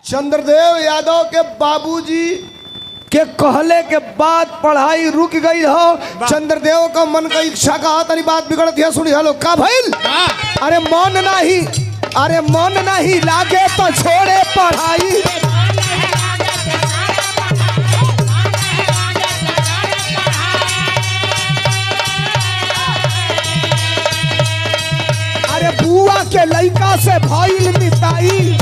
चंद्रदेव यादव के बाबूजी के कहले के बाद पढ़ाई रुक गई हो। चंद्रदेव का मन का इच्छा का तनी बात बिगड़त है सुनी हेलो का भइल अरे मन नहीं लागे तो छोड़े पढ़ाई अरे बुआ के लड़का से भइल मिताई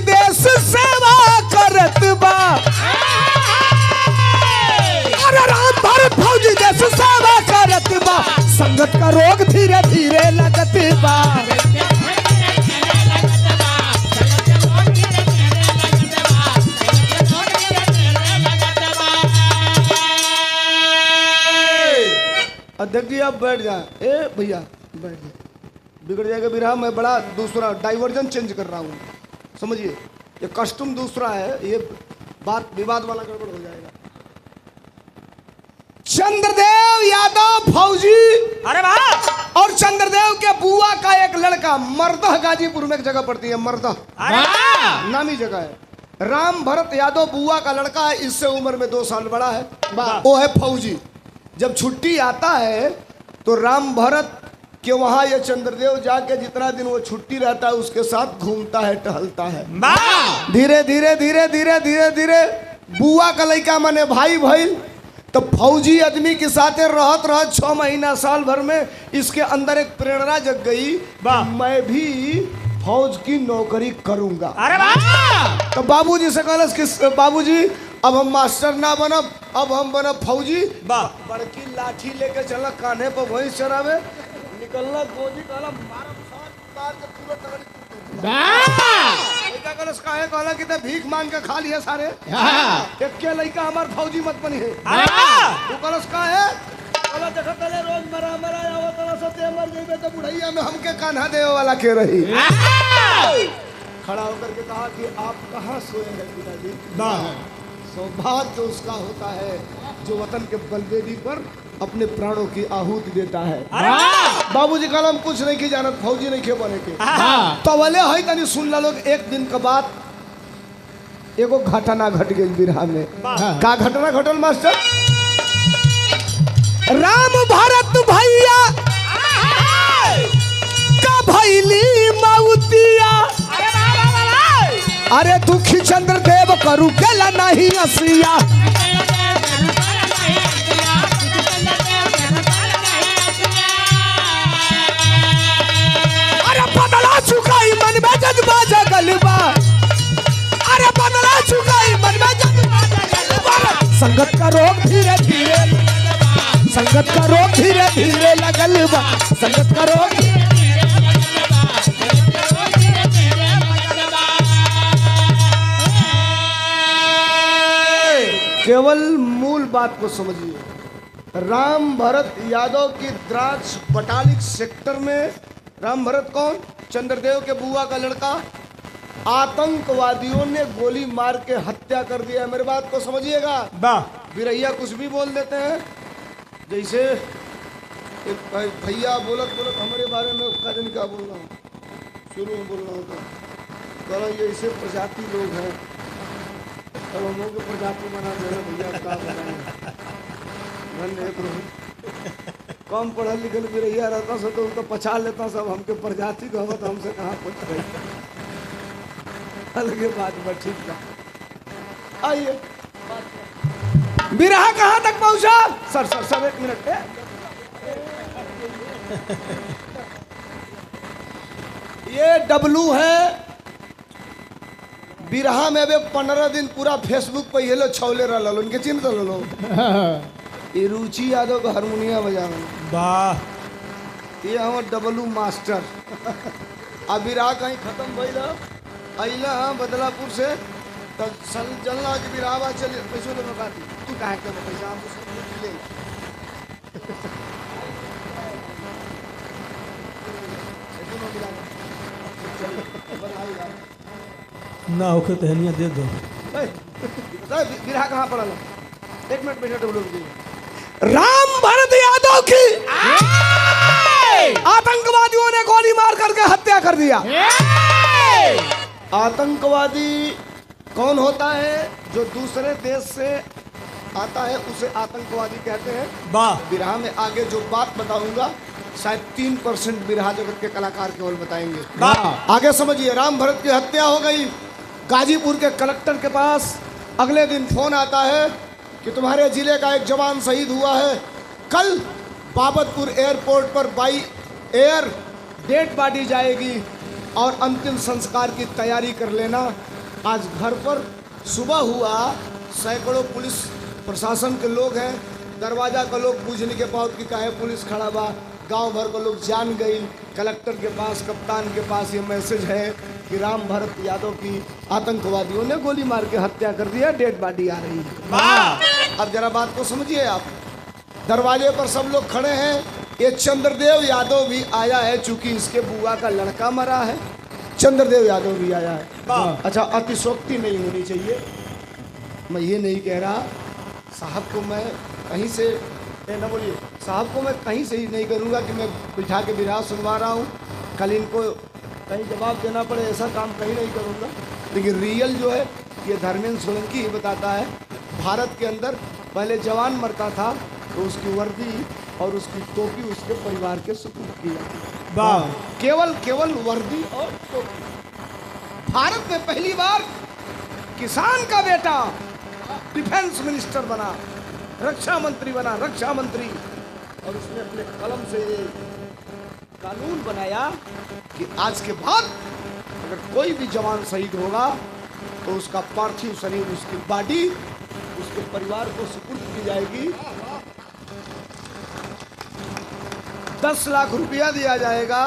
देश सेवा करत बा अरे राम भारत फौजी देश सेवा करत बा संगत का रोग धीरे धीरे लगत बा। अध्यक्ष जी आप बैठ जाए ए भैया बैठ जाए बिगड़ जाएगा विराह मैं बड़ा दूसरा डाइवर्जन चेंज कर रहा हूँ समझिए ये कस्टम दूसरा है ये बात विवाद वाला गड़बड़ हो जाएगा। चंद्रदेव यादव फौजी अरे वाह और चंद्रदेव के बुआ का एक लड़का मर्दह, गाजीपुर में एक जगह पड़ती है मर्दह, नामी जगह है। राम भरत यादव बुआ का लड़का है, इससे उम्र में 2 साल बड़ा है, वो है फौजी। जब छुट्टी आता है तो राम भरत के वहां ये चंद्रदेव जाके जितना दिन वो छुट्टी रहता है उसके साथ घूमता है, टहलता है। धीरे धीरे धीरे धीरे धीरे धीरे बुआ का लड़का माने भाई भाई, तो फौजी आदमी के साथ रहत रहत 6 महीना साल भर में इसके अंदर एक प्रेरणा जग गई, मैं भी फौज की नौकरी करूंगा। अरे वाह तो बाबूजी से कहलस कि बाबूजी अब हम मास्टर ना बनब, अब हम बनब फौजी। बड़की लाठी लेके चला कान्हे पर भैंस चरावे, निकलना गोजी कहला मारब साथ मार के पूरा तगड़ी लड़का कहलस काहे कहला कि ते भीख मांग के खा लिया सारे, एक के लड़का हमार फौजी मत बनी है। तू कहलस काहे कहला देखत तले रोज मरा मरा आवत तला सते मर जइबे तो बुढ़ैया में हमके कान्हा देवे वाला के रही। खड़ा होकर के कहा कि आप कहाँ सोए हैं पिताजी? सौभाग्य तो उसका होता है जो वतन के बलवेदी पर अपने प्राणों की आहुति देता है। बाबूजी कहला हम कुछ नहीं की जानत, फौजी नहीं खे बने के। तो वाले है तनी सुन ला लोग। एक दिन के बाद एगो घटना घट गई बिरहा में। का घटना घटल मास्टर? राम भरत भैया का भैली मौतिया, अरे दुखी चंद्रदेव करू केला नहीं असिया। अरे बदला चुकाई मन में जज्बा जगलबा, अरे बदला चुकाई मन में जज्बा जगलबा। संगत का रोग धीरे धीरे, संगत का रोग धीरे धीरे लगलबा, संगत का रोग केवल मूल बात को समझिए। राम भरत यादव की द्राक्ष बटालिक सेक्टर में, राम भरत कौन? चंद्रदेव के बुआ का लड़का। आतंकवादियों ने गोली मार के हत्या कर दिया। मेरी बात को समझिएगा। बिरैया कुछ भी बोल देते हैं। जैसे एक भैया बोलत बोलत हमारे बारे में उसका दिन क्या बोल रहा हूँ, शुरू में बोल रहा हूँ तो ये ऐसे प्रजाति लोग हैं, तो हम लोग प्रजाति बना दे रहे भैया का कम पढ़ल लिखल भी रहिया रहता से तो उनको पछा लेता सब, हमके प्रजाति को तो हमसे कहाँ पूछ रही। अलगे बात बट ठीक था। आइए बिरहा कहाँ तक पहुंचा? सर एक मिनट। ये डब्लू है। बिरहा में अबे 15 दिन पूरा फेसबुक पे ये लोग छौले रहा, उनके चिन्ह तो लो। ये रुचि यादव का हारमोनिया बजा रहा, ये हम डब्लू मास्टर। अब बिरहा कहीं खत्म भइल अइला बदलापुर से तो जलना कि बिरहा चले पैसों ले बता दी। तू कहाँ के पैसा हमको ले ना होके तहनिया दे दो। बिरहा कहाँ पड़ा? एक मिनट बैठे डब्लू। राम भरत यादव की आतंकवादियों ने गोली मार करके हत्या कर दिया। आतंकवादी कौन होता है? जो दूसरे देश से आता है उसे आतंकवादी कहते हैं। बिरहा में आगे जो बात बताऊंगा शायद 3% बिरहा जगत के कलाकार केवल बताएंगे। आगे समझिए। राम भरत की हत्या हो गई। गाजीपुर के कलेक्टर के पास अगले दिन फोन आता है कि तुम्हारे जिले का एक जवान शहीद हुआ है, कल बाबतपुर एयरपोर्ट पर बाई एयर डेड बॉडी जाएगी और अंतिम संस्कार की तैयारी कर लेना। आज घर पर सुबह हुआ, सैकड़ों पुलिस प्रशासन के लोग हैं, दरवाजा का लोग पूछने के बाद कि काहे पुलिस खड़ा बा, गांव भर को लोग जान गई। कलेक्टर के पास, कप्तान के पास ये मैसेज है कि राम भरत यादव की आतंकवादियों ने गोली मार के हत्या कर दिया, डेड बॉडी आ रही है। अब जरा बात को समझिए आप। दरवाजे पर सब लोग खड़े हैं। ये चंद्रदेव यादव भी आया है, चूंकि इसके बुआ का लड़का मरा है। चंद्रदेव यादव भी आया है। अच्छा, अतिशोक्ति नहीं होनी चाहिए। मैं ये नहीं कह रहा साहब को मैं कहीं से ना बोलिए साहब को मैं कहीं से ही नहीं करूँगा कि मैं बिठा के विराज सुनवा रहा हूँ, कल इनको कहीं जवाब देना पड़े, ऐसा काम कहीं नहीं करूँगा। लेकिन रियल जो है ये धर्मेंद्र सोलंकी ही बताता है। भारत के अंदर पहले जवान मरता था तो उसकी वर्दी और उसकी टोपी उसके परिवार के सुपुर्द की जाती है। वाह केवल वर्दी और टोपी। भारत में पहली बार किसान का बेटा डिफेंस मिनिस्टर बना, रक्षा मंत्री बना, रक्षा मंत्री, और उसने अपने कलम से ये कानून बनाया कि आज के बाद अगर कोई भी जवान शहीद होगा तो उसका पार्थिव शरीर, उसकी बॉडी उसके परिवार को सुपुर्द की जाएगी। 10 लाख रुपया दिया जाएगा,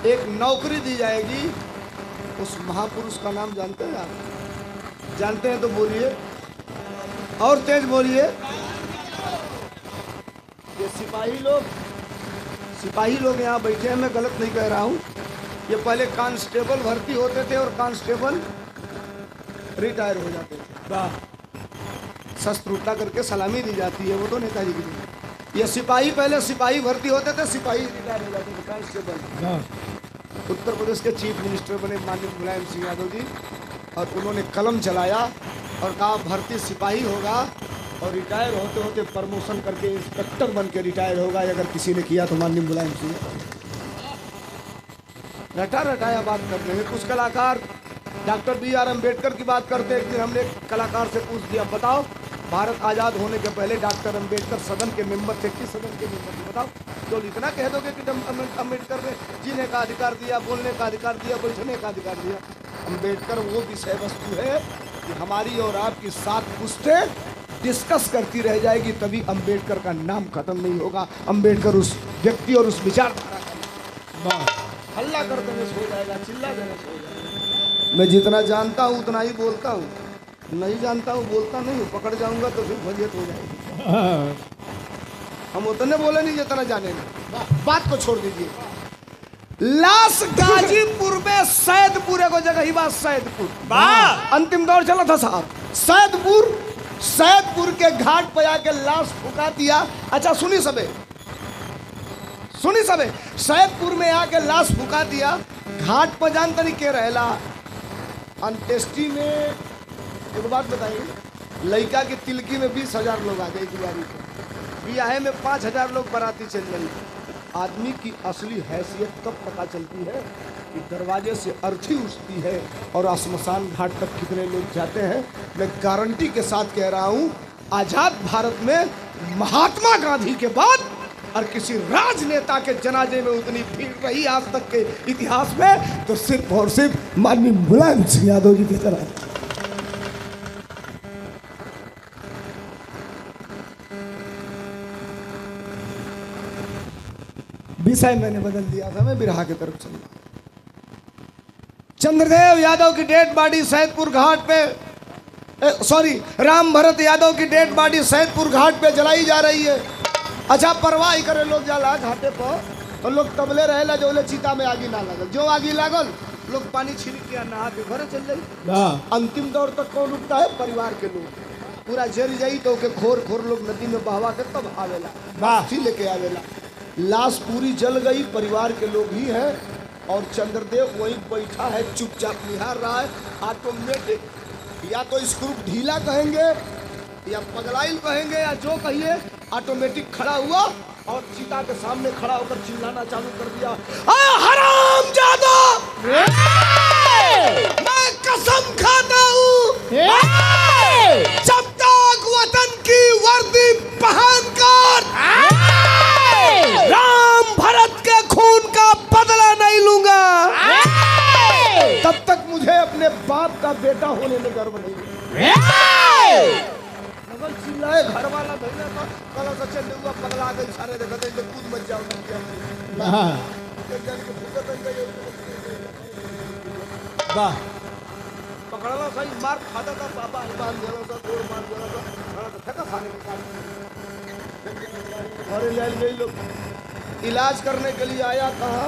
एक नौकरी दी जाएगी। उस महापुरुष का नाम जानते हैं आप? जानते हैं तो बोलिए, और तेज बोलिए। ये सिपाही लोग यहाँ बैठे हैं, मैं गलत नहीं कह रहा हूँ। ये पहले कांस्टेबल भर्ती होते थे और कांस्टेबल रिटायर हो जाते थे। वाह शस्त्र उठा करके सलामी दी जाती है, वो तो नेताजी की दी। ये सिपाही पहले सिपाही भर्ती होते थे, सिपाही रिटायर हो जाते थे, कांस्टेबल। वाह उत्तर प्रदेश के चीफ मिनिस्टर बने माननीय मुलायम सिंह यादव जी, और उन्होंने कलम चलाया और कहा भर्ती सिपाही होगा और रिटायर होते होते प्रमोशन करके इंस्पेक्टर बन के रिटायर होगा अगर किसी ने किया तो माननीय मुलायम सिंह। रटा रटाया बात कर रहे हैं। कुछ कलाकार डॉक्टर BR अम्बेडकर की बात करते हैं। एक दिन हमने एक कलाकार से पूछ दिया, बताओ भारत आज़ाद होने के पहले डॉक्टर अम्बेडकर सदन के मेंबर थे, किस सदन के मेंबर थे बताओ? तो इतना कह दोगे कि अम्बेडकर ने जीने का अधिकार दिया, बोलने का अधिकार दिया, बैठने का अधिकार दिया। अम्बेडकर वो विषय वस्तु है कि हमारी और आपकी 7 पुश्तें डिस्कस करती रह जाएगी, तभी अम्बेडकर का नाम खत्म नहीं होगा। अम्बेडकर उस व्यक्ति और उस विचारधारा का हल्ला कर देने से हो जाएगा, चिल्ला देने से हो जाएगा। मैं जितना जानता हूँ उतना ही बोलता हूँ, नहीं जानता हूँ बोलता नहीं हूँ। पकड़ जाऊंगा तो फिर फजियत हो जाएगी। हम उतने बोले नहीं जितना जाने नहीं। बात को छोड़ दीजिए। लाश गाजीपुर में सैदपुर को जगह ही बात, सैदपुर अंतिम दौर चला था साहब। सैदपुर के घाट पर आके लाश फुका दिया। अच्छा सुनी सबे, सैदपुर में आके लाश फुका दिया। घाट पर जानता नहीं के रहेला। अंत्येष्टि में एक बात बताइए, लड़का की तिलकी में 20,000 लोग आ गए दिवाली पर, ब्याह में 5,000 लोग बाराती चल रही। आदमी की असली हैसियत कब पता चलती है कि दरवाजे से अर्थी उठती है और श्मशान घाट तक कितने लोग जाते हैं। मैं गारंटी के साथ कह रहा हूँ, आजाद भारत में महात्मा गांधी के बाद और किसी राजनेता के जनाजे में उतनी भीड़ रही आज तक के इतिहास में तो सिर्फ और सिर्फ माननीय मुलायम सिंह यादव जी की तरह। विषय मैंने बदल दिया था, मैं बिरहा की तरफ चल रहा। चंद्रदेव यादव की डेड बॉडी सैदपुर घाट पे, राम भरत यादव की डेड बॉडी सैदपुर घाट पे जलाई जा रही है। अच्छा परवाह ही करे लोग जाला घाटे पर, और लोग तबले रहेला जो ले चीता में आगी ना लगल, जो आगी लागल लोग पानी छिड़क के नहा के घर चल जाई। अंतिम दौर तक कौन उठता है? परिवार के लोग। पूरा जल जाई तो के खोर खोर लोग नदी में बहवा के तब आवेला, बाथी लेके आवेला। लाश पूरी जल गई, परिवार के लोग ही हैं, और चंद्रदेव वहीं बैठा है चुपचाप निहार रहा है। ऑटोमेटिक या तो स्क्रू ढीला कहेंगे या पगलाइल कहेंगे या जो कहिए, ऑटोमेटिक खड़ा हुआ और चीता के सामने खड़ा होकर चिल्लाना चालू कर दिया, हरामजादा, मैं कसम खाता हूँ जब तक वतन की वर्दी पहनकर राम भरत के खून का बदला नहीं लूंगा, तब तक मुझे अपने बाप का बेटा होने में गर्व नहीं। चिल्लाए घर वाला धैर्य था, कल से चल हुआ पगला गई, सारे देखते हैं कूद मच जाओ वाह पकड़ला सही मार खाता था, पापा बांध दिया था, गोड़ मार दिया था, खाना तो फेंका खाने घरे ले गई लोग। इलाज करने के लिए आया, कहा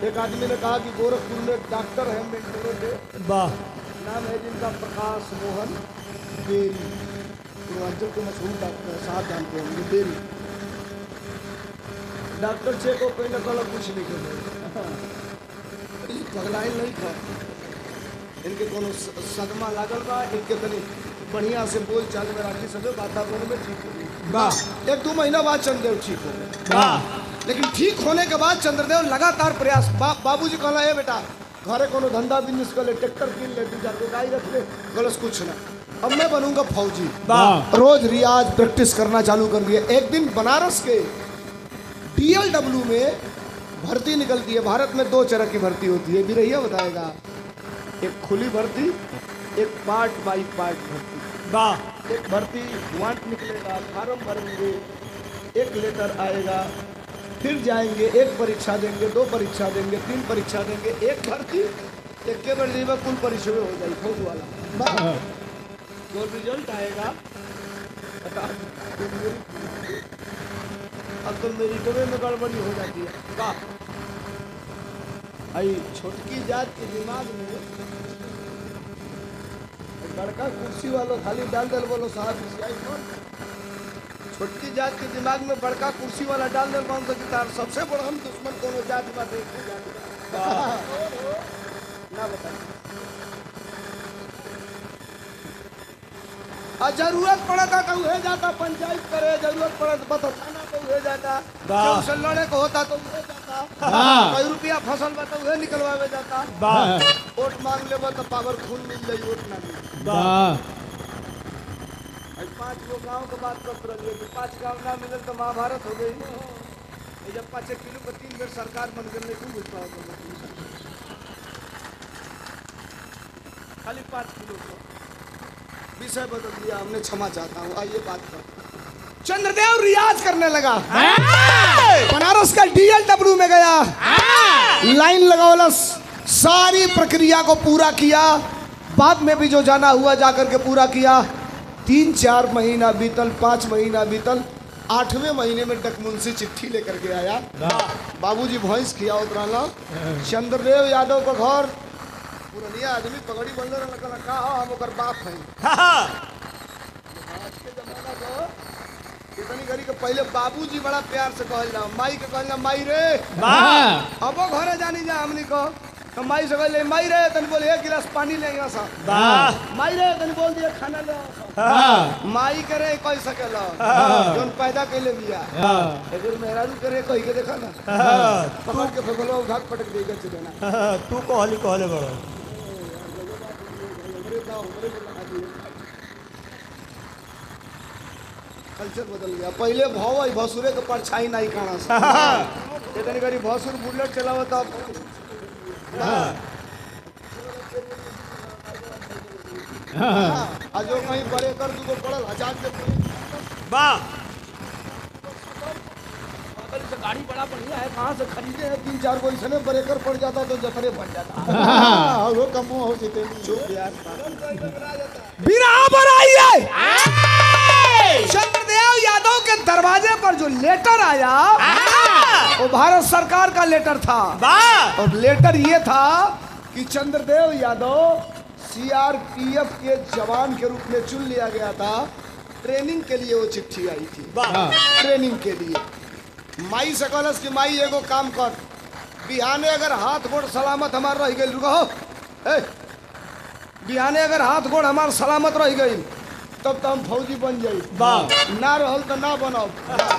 एक आदमी ने कहा कि गोरखपुर में डॉक्टर है मेंटोरों के, वाह नाम है जिनका प्रकाश मोहन बेरी, पूर्वांचल के मशहूर डॉक्टर साहब जानते होंगे बेरी डॉक्टर चेक पहले कल कुछ नहीं कर पगलाई नहीं था इनके कोनो सदमा लागल बा इनके तनी बढ़िया से बोल चाल में राखी सबे वातावरण में ठीक हो गई। 1-2 महीना बाद चंद्रदेव ठीक हो गए लेकिन ठीक होने के बाद चंद्रदेव लगातार प्रयास बाबूजी कहला है बेटा घरे कोनो धंधा बिजनेस कर ले ट्रैक्टर किन ले 2-4 को गाय रख ले गलत कुछ ना अब मैं बनूंगा फौजी। रोज रियाज प्रैक्टिस करना चालू कर दिया। एक दिन बनारस के DLW में भर्ती निकलती है। भारत में 2 तरह की भर्ती होती है बिरहिया बताएगा। एक खुली भर्ती एक पार्ट बाई पार्ट भर्ती। एक भर्ती वांट निकलेगा फार्म भरेंगे एक लेटर आएगा फिर जाएंगे 1 परीक्षा देंगे 2 परीक्षा देंगे 3 परीक्षा देंगे एक भर्ती एक के बदले में कुल परीक्षा हो जाएगी फौज वाला। जो रिजल्ट आएगा अब तो मेरी डबे में गड़बड़ी हो जाती है। आई छोटकी जात के दिमाग में लड़का कुर्सी वालों खाली डाल दल बोलो साहब छोटकी जात के दिमाग में बड़का कुर्सी वाला डाल दल कौन सा सबसे बड़ा हम दुश्मन कोनो जात बात ना बताइए। जरूरत पड़ा था तो उहे जाता पंचायत करे जरूरत पड़ा तो थाना तो उहे जाता से लड़े को होता तो उहे जाता कोई रुपया फसल बा तो उहे निकलवावे जाता वोट मांग लेबो तो पावर खून मिल जाई वोट ना मिल। 5 गो गांव के बात करत रहिए कि 5 गांव ना मिलल तो महाभारत हो गई। ये जब 5 किलो पर 3 बेर सरकार बन गई नहीं बुझता खाली 5 किलो को विषय बदल दिया हमने क्षमा चाहता हूँ। आइए बात कर चंद्रदेव रियाज करने लगा बनारस का DLW में गया लाइन लगावला सारी प्रक्रिया को पूरा किया बाद में भी जो जाना हुआ जाकर के पूरा किया। 3-4 महीना बीतल 5 महीना बीतल 8वें महीने में डकमुंशी चिट्ठी लेकर के आया। बाबूजी भैंस खिया उतराला चंद्रदेव यादव का घर पुरानिया आदमी पगड़ी बंद रखा का हम ओकर बाप है। आज के जमाना को कितनी घड़ी के पहले बाबूजी बड़ा प्यार से कहल जा माई के कहल जा माई रे अब घरे जानी जा हमनी को तो माई से कहले माई रे तन बोले 1 गिलास पानी ले यहाँ सा माई रे तन बोल दिया खाना ले माई करे कह सकेला जोन पैदा कैले बिया अगर मेहरारू करे कह के देखा ना पकड़ के फगलो घाट पटक देगा चलेना तू कहले बड़ो कल्चर बदल गया। पहले भाव भसुरे के परछाई नहीं खाना सा इतनी गरी भसुर बुलेट चलावा तब आज कहीं बड़े कर दूगो पड़ल हजार के गाड़ी बड़ा बढ़िया है कहाँ से खरीदे हैं 3-4 को इसने ब्रेकर पड़ जाता तो जफरे बन जाता वो कम हो सीते चुप यार बिरहा पर आइए चंद्रदेव यादव के दरवाजे पर जो लेटर आया वो भारत सरकार का लेटर था और लेटर ये था कि चंद्रदेव यादव CRPF के जवान के रूप में चुन लिया गया था। ट्रेनिंग के लिए वो चिट्ठी आई थी ट्रेनिंग के लिए। माई से कहलस कि माई एगो काम कर बिहाने अगर हाथ गोड़ सलामत हमार रह गई रुको बिहाने अगर हाथ गोड़ हमार सलामत रह गई तब तो हम फौजी बन जाई ना रहल तो ना बनब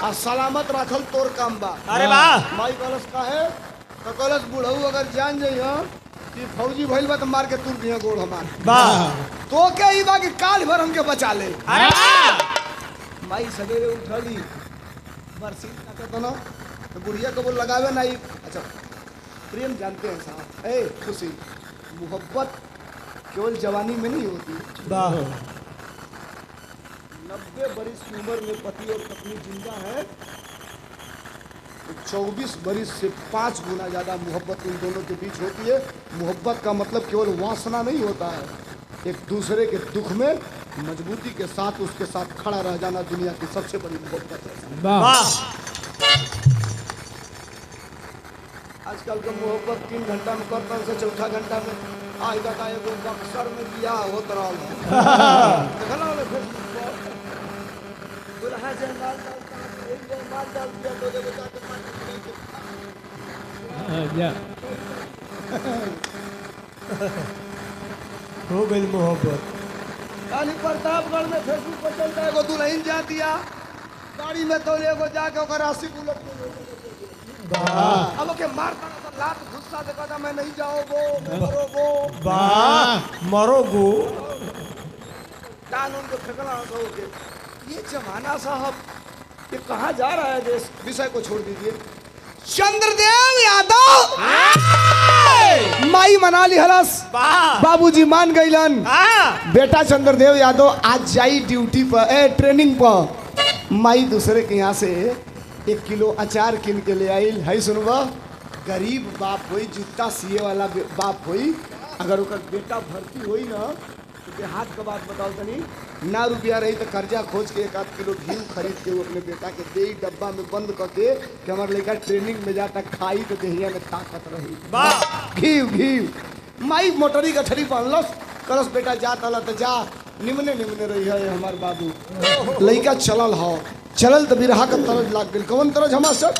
आ सलामत रखल तोर काम बा। अरे वाह माई कहलस काहे तो कहलस बुढ़ऊ अगर जान जाइए कि फौजी भइल बा तो मार के तुर दिया गोड़ हमार तो के ही बा कि काल भर हमके बचा ले। माई सवेरे उठली बरसी कहता ना तो बुढ़िया को बोल लगावे नहीं। अच्छा प्रेम जानते हैं साहब खुशी मोहब्बत केवल जवानी में नहीं होती। 90 बरिस की उम्र में पति और पत्नी जिंदा है तो 24 बरिस से 5 गुना ज़्यादा मोहब्बत इन दोनों के बीच होती है। मोहब्बत का मतलब केवल वासना नहीं होता है एक दूसरे के दुख में मजबूती के साथ उसके साथ खड़ा रह जाना दुनिया की सबसे बड़ी मोहब्बत है। आजकल का मोहब्बत 3 घंटा में करता से 4था घंटा में आएगा का एगो बक्सर में बियाह होत रहा कहाँ से माल डालता है? एक बार माल डाल दिया तो देखो जाके माल जा हो गई मोहब्बत। काली प्रतापगढ़ में फेसबुक पर चलता है, एगो दुल्हन जा दिया गाड़ी में तो एगो जाके ओकर 80 बुलेट अब ओके मारता ना तो लात गुस्सा से कहता मैं नहीं जाओगो मरोगो वाह मरोगो। डाल उनको फेंकना तो ओके। ये जमाना साहब ये कहाँ जा रहा है देश? विषय को छोड़ दीजिए। चंद्रदेव यादव माई मना ली हलस, बाबूजी मान गईलन। बेटा चंद्रदेव यादव आज जाई ड्यूटी पर ट्रेनिंग पर। माई दूसरे के यहाँ से 1 किलो अचार किन के ले आई है। सुनबा गरीब बाप होई, जूता सिए वाला बाप होई, अगर ओकर बेटा भर्ती होई ना तो देहात का बात बताओ तनी, ना रुपया रही तो कर्जा खोज के 1 आध किलो घी खरीद के वो अपने बेटा के दे डब्बा में बंद करके कि हमारे लड़का ट्रेनिंग में जाता खाई तो देहिया में ताकत रही। घी माई मोटरी गठरी पहनलस, करस बेटा जा तला तो जा, निमने निमने रही है हमार बाबू। लड़का चलल हो, चलल तो बिरहा का तरज लाग गई। कौन तरज हमार सब?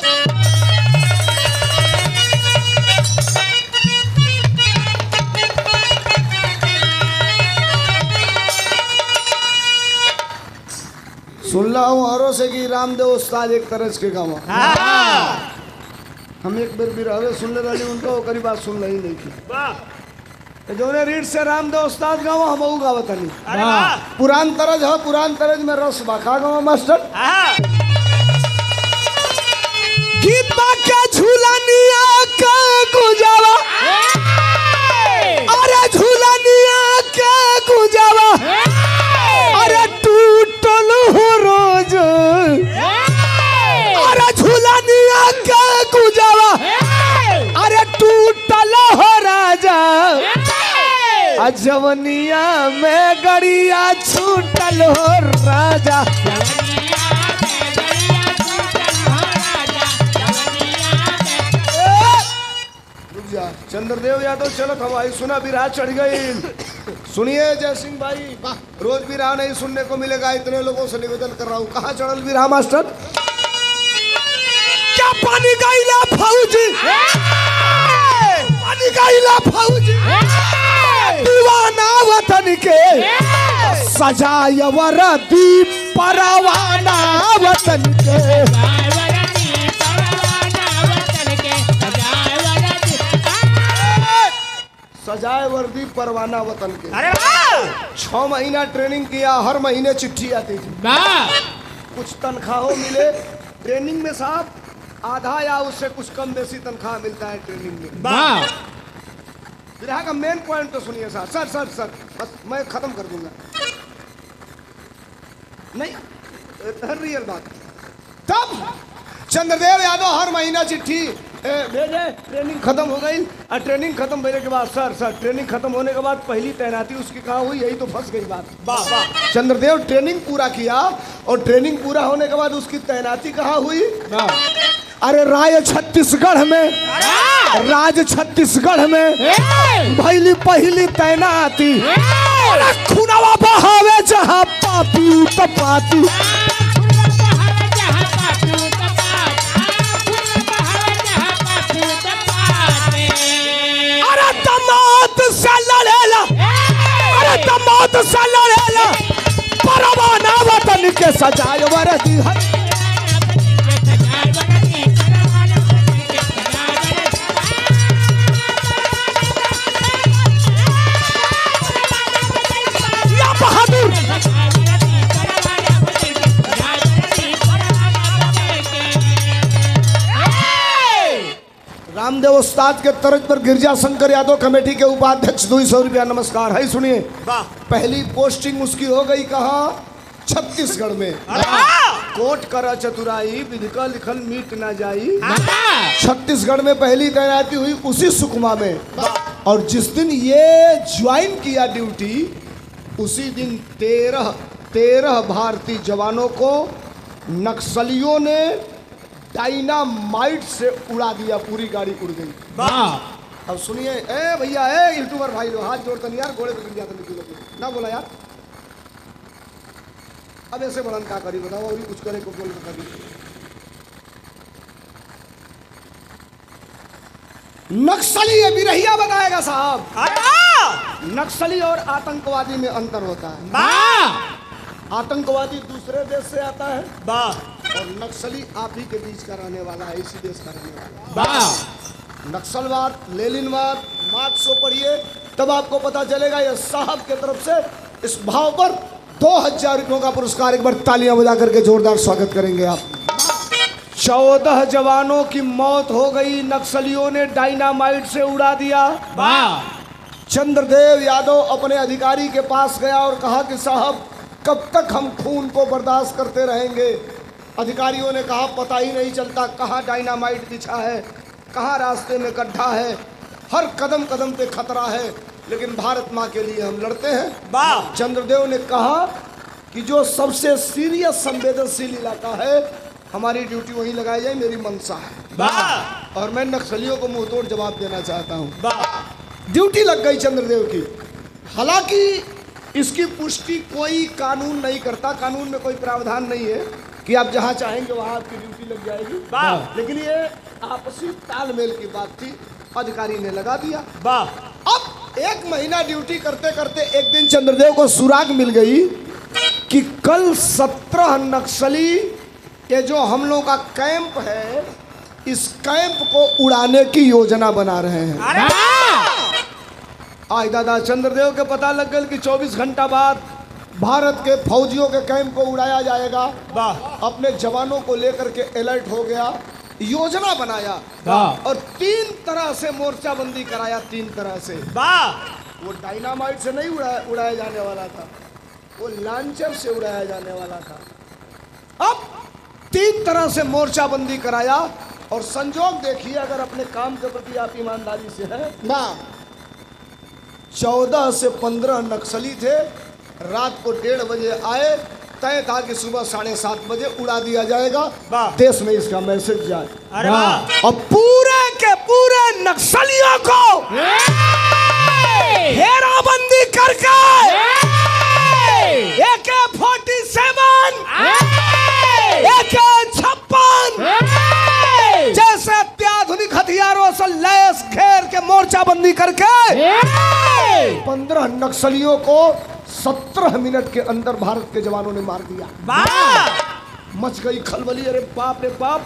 सुनला हूँ हरो से कि रामदेव उस्ताद एक तरज के गाँव। हम एक बेर बिरहवे सुनने रही उनका ओकरी बात सुन रही नहीं थी। जोने रीड से रामदेव उस्ताद गाँव हम ऊ गावत नहीं। पुरान तरज है, पुरान तरज में रस बाखा गाँव मास्टर। गीता का झूलनिया का गुजावा, अरे झूलनिया का गुजावा, अरे टूटल हो रोज, अरे झूलनिया का गुजावा, अरे टूटल हो राजा, अजवनिया में गड़िया छूटल हो राजा। चंद्रदेव यादव चलत हवाई सुना बिरहा चढ़ गई। सुनिए जय सिंह भाई, रोज बिरहा नहीं सुनने को मिलेगा, इतने लोगों से निवेदन कर रहा हूँ। कहाँ चढ़ल बिरहा मास्टर? क्या पानी गाइला फौजी, पानी गाइला फौजी, दीवाना वतन के सजाय वरदी परवाना वतन के। सजाए वर्दी परवाना वतन के। 6 महीना ट्रेनिंग किया, हर महीने चिट्ठी आती थी। कुछ तनख्वाह मिले ट्रेनिंग में साहब, आधा या उससे कुछ कम बेसी तनख्वाह मिलता है ट्रेनिंग में। बिरहा का मेन पॉइंट तो सुनिए साहब। सर सर सर बस मैं खत्म कर दूंगा, नहीं रियल बात। तब चंद्रदेव यादव हर महीना चिट्ठी भेजे, ट्रेनिंग खत्म हो गई। और ट्रेनिंग खत्म होने के बाद सर ट्रेनिंग खत्म होने के बाद पहली तैनाती उसकी कहाँ हुई? यही तो फंस गई बात। चंद्रदेव ट्रेनिंग पूरा किया और ट्रेनिंग पूरा होने के बाद उसकी तैनाती कहाँ हुई? अरे राज छत्तीसगढ़ में, राज छत्तीसगढ़ में पहली तैनाती। खुनावा बहावे जहाँ पापी तपाती, मौत से लड़ेला परवाना वतन के सजाए वर्दी है। या बहादुर रामदेव उस्ताद के तर्ज पर गिरजा शंकर यादव कमेटी के उपाध्यक्ष 200 रुपया नमस्कार है। सुनिए, पहली पोस्टिंग उसकी हो गई कहाँ? छत्तीसगढ़ में। कोट करा चतुराई विधिका लिखल मीट ना जाई। छत्तीसगढ़ में पहली तैनाती हुई उसी सुकमा में। और जिस दिन ये ज्वाइन किया ड्यूटी, उसी दिन 13 भारतीय जवानों को नक्सलियों ने डायनामाइट से उड़ा दिया, पूरी गाड़ी उड़ गई। अब सुनिए, ए भैया, ए यूट्यूबर भाई लोग, हाथ जोड़ते नहीं यार, घोड़े पे गिर जाते ना बोला यार। अब ऐसे बड़न का करी बताओ, अभी कुछ करे को बोल करी। नक्सली ये बिरहिया बताएगा साहब। नक्सली और आतंकवादी में अंतर होता है। आतंकवादी दूसरे देश से आता है और नक्सली आप ही के बीच का रहने वाला है, इसी देश का रहने वाला है। नक्सलवाद, लेनिनवाद, मार्क्सो पढ़िए तब आपको पता चलेगा। ये साहब के तरफ से इस भाव पर 2000 रुपयों का पुरस्कार, एक बार तालियां बजा करके जोरदार स्वागत करेंगे आप। 14 जवानों की मौत हो गई, नक्सलियों ने डायनामाइट से उड़ा दिया। चंद्रदेव यादव अपने अधिकारी के पास गया और कहा कि साहब कब तक हम खून को बर्दाश्त करते रहेंगे। अधिकारियों ने कहा पता ही नहीं चलता कहाँ डायनामाइट बिछा है, कहाँ रास्ते में गड्ढा है, हर कदम कदम पे खतरा है, लेकिन भारत माँ के लिए हम लड़ते हैं। चंद्रदेव ने कहा कि जो सबसे सीरियस संवेदनशील इलाका है हमारी ड्यूटी वहीं लगाई जाए, मेरी मंशा है और मैं नक्सलियों को मुंहतोड़ जवाब देना चाहता हूँ। ड्यूटी लग गई चंद्रदेव की। हालांकि इसकी पुष्टि कोई कानून नहीं करता, कानून में कोई प्रावधान नहीं है कि आप जहाँ चाहेंगे वहाँ आपकी ड्यूटी लग जाएगी, लेकिन ये आपसी तालमेल की बात थी, अधिकारी ने लगा दिया। अब 1 महीना ड्यूटी करते करते एक दिन चंद्रदेव को सुराग मिल गई कि कल 17 नक्सली ये जो हम लोगों का कैंप है, इस कैंप को उड़ाने की योजना बना रहे हैं। आज दादा चंद्रदेव के पता लग गया कि 24 घंटा बाद भारत के फौजियों के कैंप को उड़ाया जाएगा। अपने जवानों को लेकर के अलर्ट हो गया, योजना बनाया और 3 तरह से मोर्चाबंदी कराया। 3 तरह से। वो डायनामाइट से नहीं उड़ाया जाने वाला था, वो लांचर से उड़ाया जाने वाला था। अब 3 तरह से मोर्चाबंदी कराया और संजोग देखिए, अगर अपने काम के प्रति आप ईमानदारी से हैं ना, 14 से 15 नक्सली थे, रात को 1:30 बजे आए, तय था कि सुबह 7:30 बजे उड़ा दिया जाएगा, देश में इसका मैसेज जाए। और पूरे के पूरे नक्सलियों को घेराबंदी करके AK-47, AK-56 जैसे अत्याधुनिक हथियारों से लैस घेर के मोर्चाबंदी करके 15 नक्सलियों को 17 मिनट के अंदर भारत के जवानों ने मार दिया। मच गई खलबली, अरे बाप रे बाप,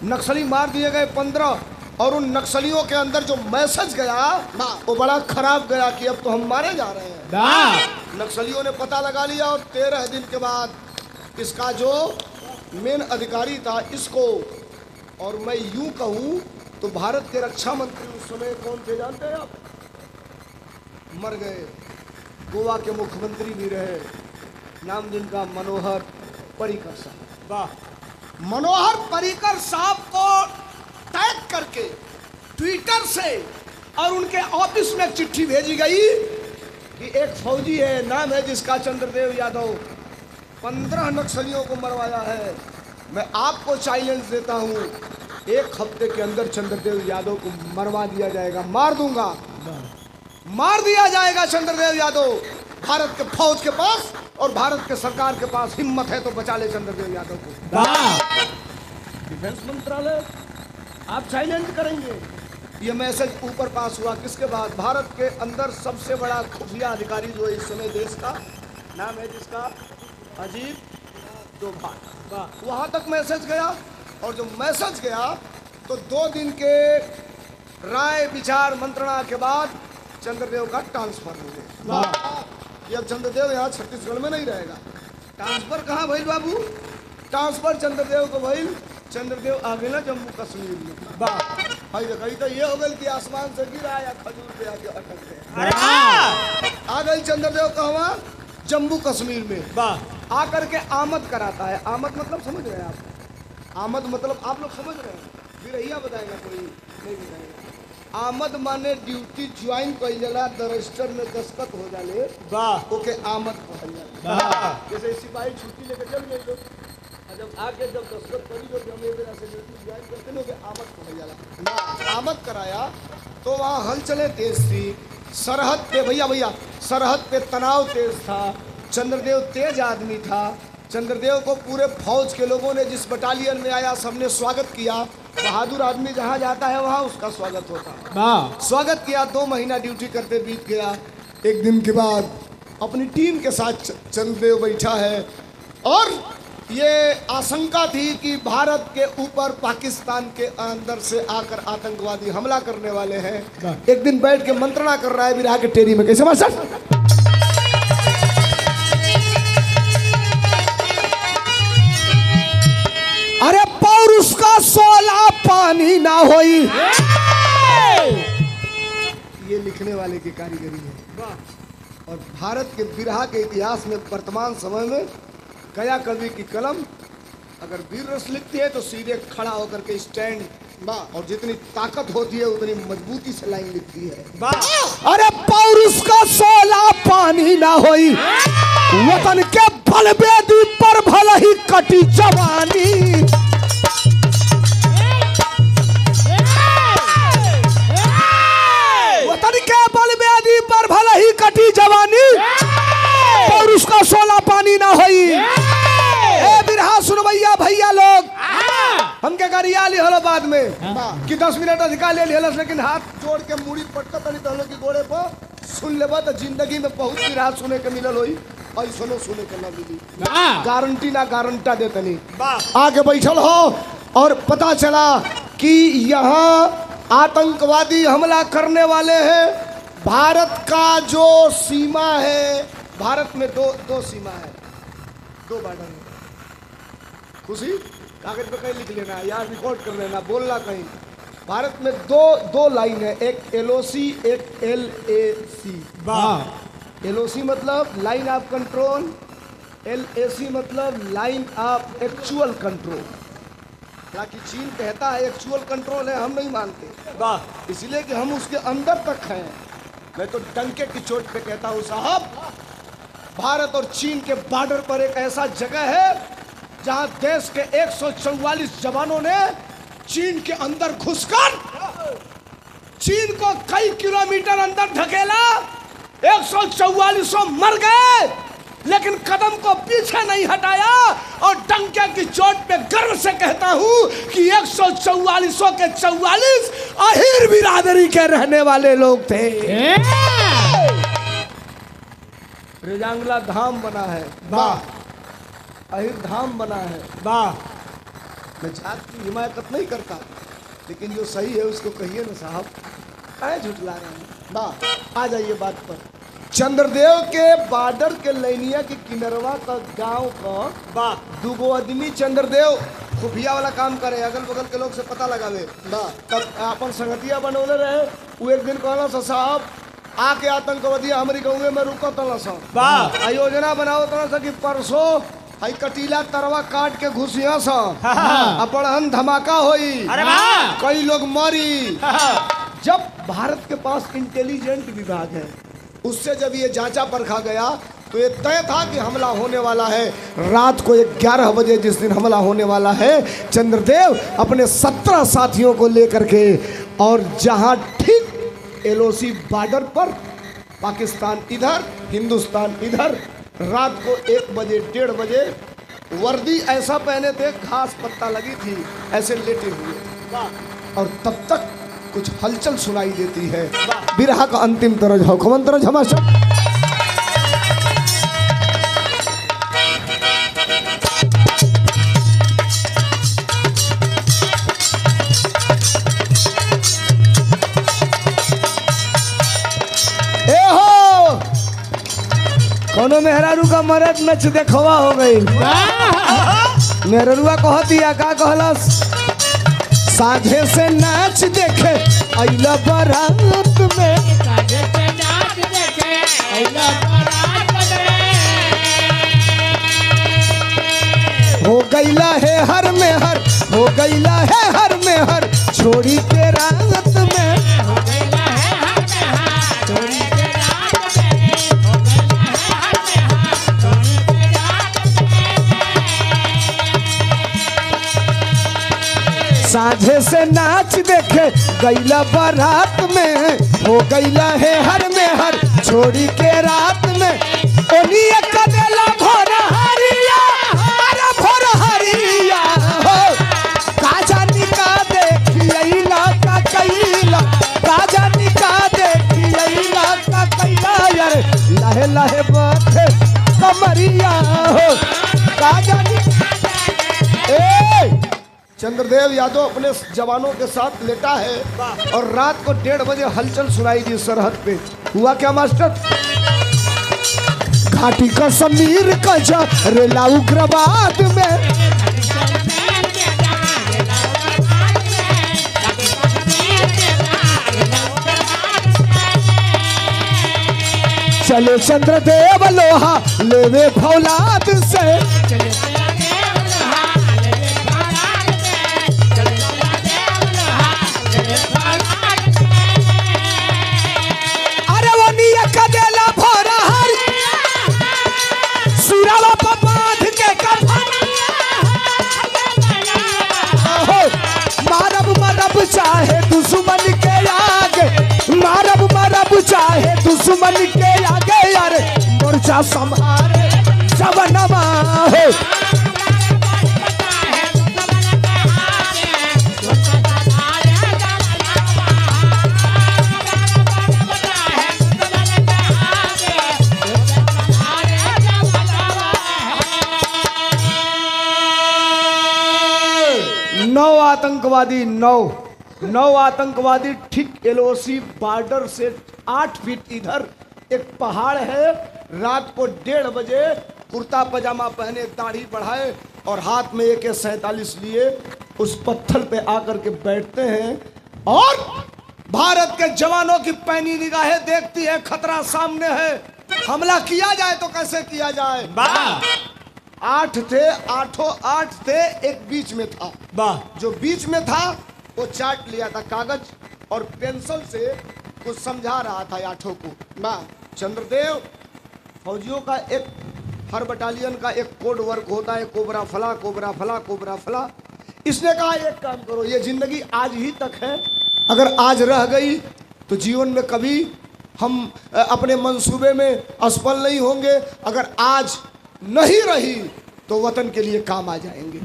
नक्सली मार दिए गए 15। और उन नक्सलियों के अंदर जो मैसेज गया वो बड़ा खराब गया कि अब तो हम मारे जा रहे हैं। नक्सलियों ने पता लगा लिया और 13 दिन के बाद इसका जो मेन अधिकारी था इसको, और मैं यूं कहूं तो भारत के रक्षा मंत्री उस समय कौन थे जानते हैं आप? मर गए, गोवा के मुख्यमंत्री भी रहे, नाम जिनका मनोहर पर्रिकर साहब। मनोहर पर्रिकर साहब को टैग करके ट्विटर से और उनके ऑफिस में एक चिट्ठी भेजी गई कि एक फौजी है, नाम है जिसका चंद्रदेव यादव, 15 नक्सलियों को मरवाया है। मैं आपको चैलेंज देता हूं, 1 हफ्ते के अंदर चंद्रदेव यादव को मरवा दिया जाएगा, मार दूंगा, मार दिया जाएगा चंद्रदेव यादव। भारत के फौज के पास और भारत के सरकार के पास हिम्मत है तो बचा ले चंद्रदेव यादव को। डिफेंस मंत्रालय आप चैलेंज करेंगे। ये मैसेज ऊपर पास हुआ किसके बाद? भारत के अंदर सबसे बड़ा खुफिया अधिकारी जो इस समय देश का, नाम है जिसका अजीत डोभाल, वहाँ तक मैसेज गया। और जो मैसेज गया तो 2 दिन के राय विचार मंत्रणा के बाद चंद्रदेव का ट्रांसफर हो गया। ये अब चंद्रदेव यहाँ छत्तीसगढ़ में नहीं रहेगा। ट्रांसफर कहाँ भइल बाबू? ट्रांसफर चंद्रदेव को भइल, चंद्रदेव आ गए ना जम्मू कश्मीर में। कहीं तो ये हो गई कि आसमान से गिरा या खजूर पे आके अटक गए। आ गई चंद्रदेव कहवा? जम्मू कश्मीर में। आकर के आमद कराता है। आमद मतलब समझ रहे हैं आप? आमद मतलब आप लोग समझ रहे हैं? बिरहिया बताएगा कोई नहीं बताएगा। आमद माने ड्यूटी ज्वाइन कइल जाला, रजिस्टर में दस्तखत हो जाले, ओके आमद कहल जाला। जैसे सिपाही छुट्टी लेके चल गए लोग, जब आके जब दस्तखत करी जो हम एक से ड्यूटी ज्वाइन करते लोग आमद कहल जाला। आमद कराया तो वहाँ हलचलें तेज थी, सरहद पे भैया सरहद पे तनाव तेज था। चंद्रदेव तेज आदमी था, चंद्रदेव को पूरे फौज के लोगों ने जिस बटालियन में आया सबने स्वागत किया। बहादुर आदमी जहाँ जाता है वहाँ उसका स्वागत होता है। वाह स्वागत किया, 2 महीना ड्यूटी करते बीत गया। एक दिन के बाद अपनी टीम के साथ चंद्रदेव बैठा है और ये आशंका थी कि भारत के ऊपर पाकिस्तान के अंदर से आकर आतंकवादी हमला करने वाले हैं। एक दिन बैठ के मंत्रणा कर रहा है बिरहा के टेरी में, कैसे मास्टर? अरे पौरुष का 16 पानी ना होई, ये लिखने वाले की कारीगरी है। और भारत के बिरहा के इतिहास में वर्तमान समय में गया कवि की कलम अगर वीर रस लिखती है तो सीधे खड़ा होकर के स्टैंड, और जितनी ताकत होती है उतनी मजबूती से लाइन लिखती है। अरे पौरुष का 16 पानी ना होई, वतन के बलबेदी पर भले ही कटी जवानी। वतन के बलबेदी पर भले ही कटी जवानी, पौरुष का 16 पानी ना होई। ए बिरहा सुन भैया लोग, हमके गरिया ली हलो बाद में कि 10 मिनट अधिका ले लिहलस, लेकिन हाथ जोड़ के मुड़ी पटक तनी तहलो की गोड़े पर सुन लेबा तो जिंदगी में बहुत बिरहा सुने के मिलल होई, ऐसनो सुने के ना मिली। गारंटी ना गारंटा दे तनी आगे बैठल हो और पता चला कि यहाँ आतंकवादी हमला करने वाले हैं। भारत का जो सीमा है, भारत में दो सीमा है, 2 बॉर्डर है। खुशी कागज पे कहीं लिख लेना या रिकॉर्ड कर लेना, बोलना कहीं। भारत में दो लाइन है, एक LOC एक LAC। LOC मतलब लाइन ऑफ कंट्रोल, LAC मतलब लाइन ऑफ एक्चुअल कंट्रोल। हालांकि चीन कहता है एक्चुअल कंट्रोल है, हम नहीं मानते, इसलिए कि हम उसके अंदर तक हैं। मैं तो डंके की चोट पे कहता हूँ साहब, भारत और चीन के बॉर्डर पर एक ऐसा जगह है जहां देश के 144 जवानों ने चीन के अंदर घुसकर चीन को कई किलोमीटर अंदर ढकेला। 144 मर गए, लेकिन कदम को पीछे नहीं हटाया। और डंके की चोट पे गर्व से कहता हूं कि 144 के 44 अहीर बिरादरी के रहने वाले लोग थे। रेजांगला धाम बना है, वाह। अहीर धाम बना है, वाह। मैं जात की हिमायत नहीं करता, लेकिन जो सही है उसको कहिए ना साहब, क्या झुठला रहे हैं? वाह। आ जाइए बात पर। चंद्रदेव के बॉर्डर के लैनिया के किनरवा का गांव का, वाह, 2 आदमी चंद्रदेव खुफिया वाला काम करे, अगल बगल के लोग से पता लगावे, वाह। तब अपन संगतिया बनौले रहे। वो एक दिन कहला साहब आके आतंकवादी हमारी गाँव में रुको तला सा, वाह। योजना बनाओ तला सा कि परसों हई कटीला तरवा काट के घुसिया सा बड़हन धमाका होई, कई लोग मरी। जब भारत के पास इंटेलिजेंट विभाग है, उससे जब ये जांचा परखा गया तो ये तय था कि हमला होने वाला है। रात को 11 बजे जिस दिन हमला होने वाला है, चंद्रदेव अपने 17 साथियों को लेकर के, और जहां ठीक LOC बॉर्डर पर, पाकिस्तान इधर हिंदुस्तान इधर, रात को 1 बजे 1:30 बजे वर्दी ऐसा पहने थे, घास पत्ता लगी थी, ऐसे लेटे हुए, और तब तक कुछ हलचल सुनाई देती है। बिरहा का अंतिम तरज हो, खमन तरज हमारा कोनो मेहरारू का मरद नच देखवा हो गई। मेहरुआ कहतिया का कहलस, साझे से नाच देखे अइला बारात में, साझे से नाच देखे अइला बारात में, हो गईला है हर में हर, हो गईला है हर में हर, छोड़ी के रात में, हो गईला है हर में हर, छोड़ी के रात में, हो गईला है हर में हर, छोड़ी के रात में। साझे से नाच देखे गईला बारात में, हो गईला है हर में हर, छोड़ी के रात में, ओनिए कदेला भोर हरिया काहे बात कमरिया हो काजा जी। चंद्रदेव यादव अपने जवानों के साथ लेटा है और रात को 1:30 बजे हलचल सुनाई दी सरहद पे। हुआ क्या मास्टर? घाटी का समीर का जा रेला उग्रवाद में, चले चंद्रदेव लोहा लेवे फौलाद से, अरे वो निया कदेला भोरा हर सुरावा पर बांध के मारब मरब चाहे दुश्मन के आगे, मारब मरब चाहे दुश्मन के आगे, यार मोर्चा संभाले जवनवा हो। नौ आतंकवादी ठीक एलओसी बॉर्डर से 8 फीट इधर एक पहाड़ है। रात को 1:30 बजे कुर्ता पजामा पहने, दाढ़ी बढ़ाए और हाथ में AK-47 लिए उस पत्थर पे आकर के बैठते हैं और भारत के जवानों की पैनी निगाहें देखती है, खतरा सामने है, हमला किया जाए तो कैसे किया जाए। 8 थे, 8 थे, एक बीच में था। जो बीच में था वो चार्ट लिया था कागज और पेंसिल से कुछ समझा रहा था 8 को। चंद्रदेव फौजियों का एक हर बटालियन का एक कोड वर्क होता है, कोबरा फला कोबरा फला कोबरा फला। इसने कहा एक काम करो, ये जिंदगी आज ही तक है, अगर आज रह गई तो जीवन में कभी हम अपने मंसूबे में असफल नहीं होंगे, अगर आज नहीं रही तो वतन के लिए काम आ जाएंगे।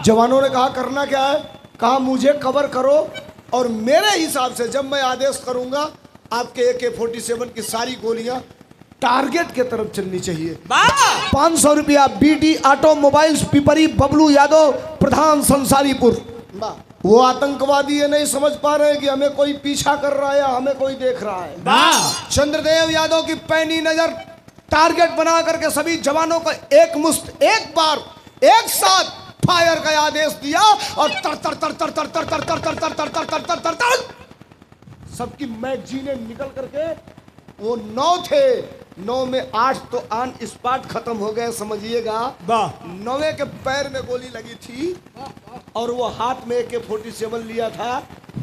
जवानों ने कहा करना क्या है? कहा मुझे कवर करो और मेरे हिसाब से जब मैं आदेश करूंगा आपके AK-47 की सारी गोलियां टारगेट के तरफ चलनी चाहिए। 500 रुपया BD ऑटोमोबाइल्स पिपरी बबलू यादव प्रधान संसारीपुर। वो आतंकवादी ये नहीं समझ पा रहे कि हमें कोई पीछा कर रहा है या हमें कोई देख रहा है। चंद्रदेव यादव की पैनी नजर टारगेट बना करके सभी जवानों को एक मुश्त एक बार एक साथ फायर का आदेश दिया और तर तर तर तर तर तर तर तर तर तर तर तर तर तर तर सबकी मैगजीनें निकल करके वो 9 थे, 9 में 8 तो ऑन स्पॉट खत्म हो गए, समझिएगा। 9वें के पैर में गोली लगी थी और वो हाथ में AK-47 लिया था।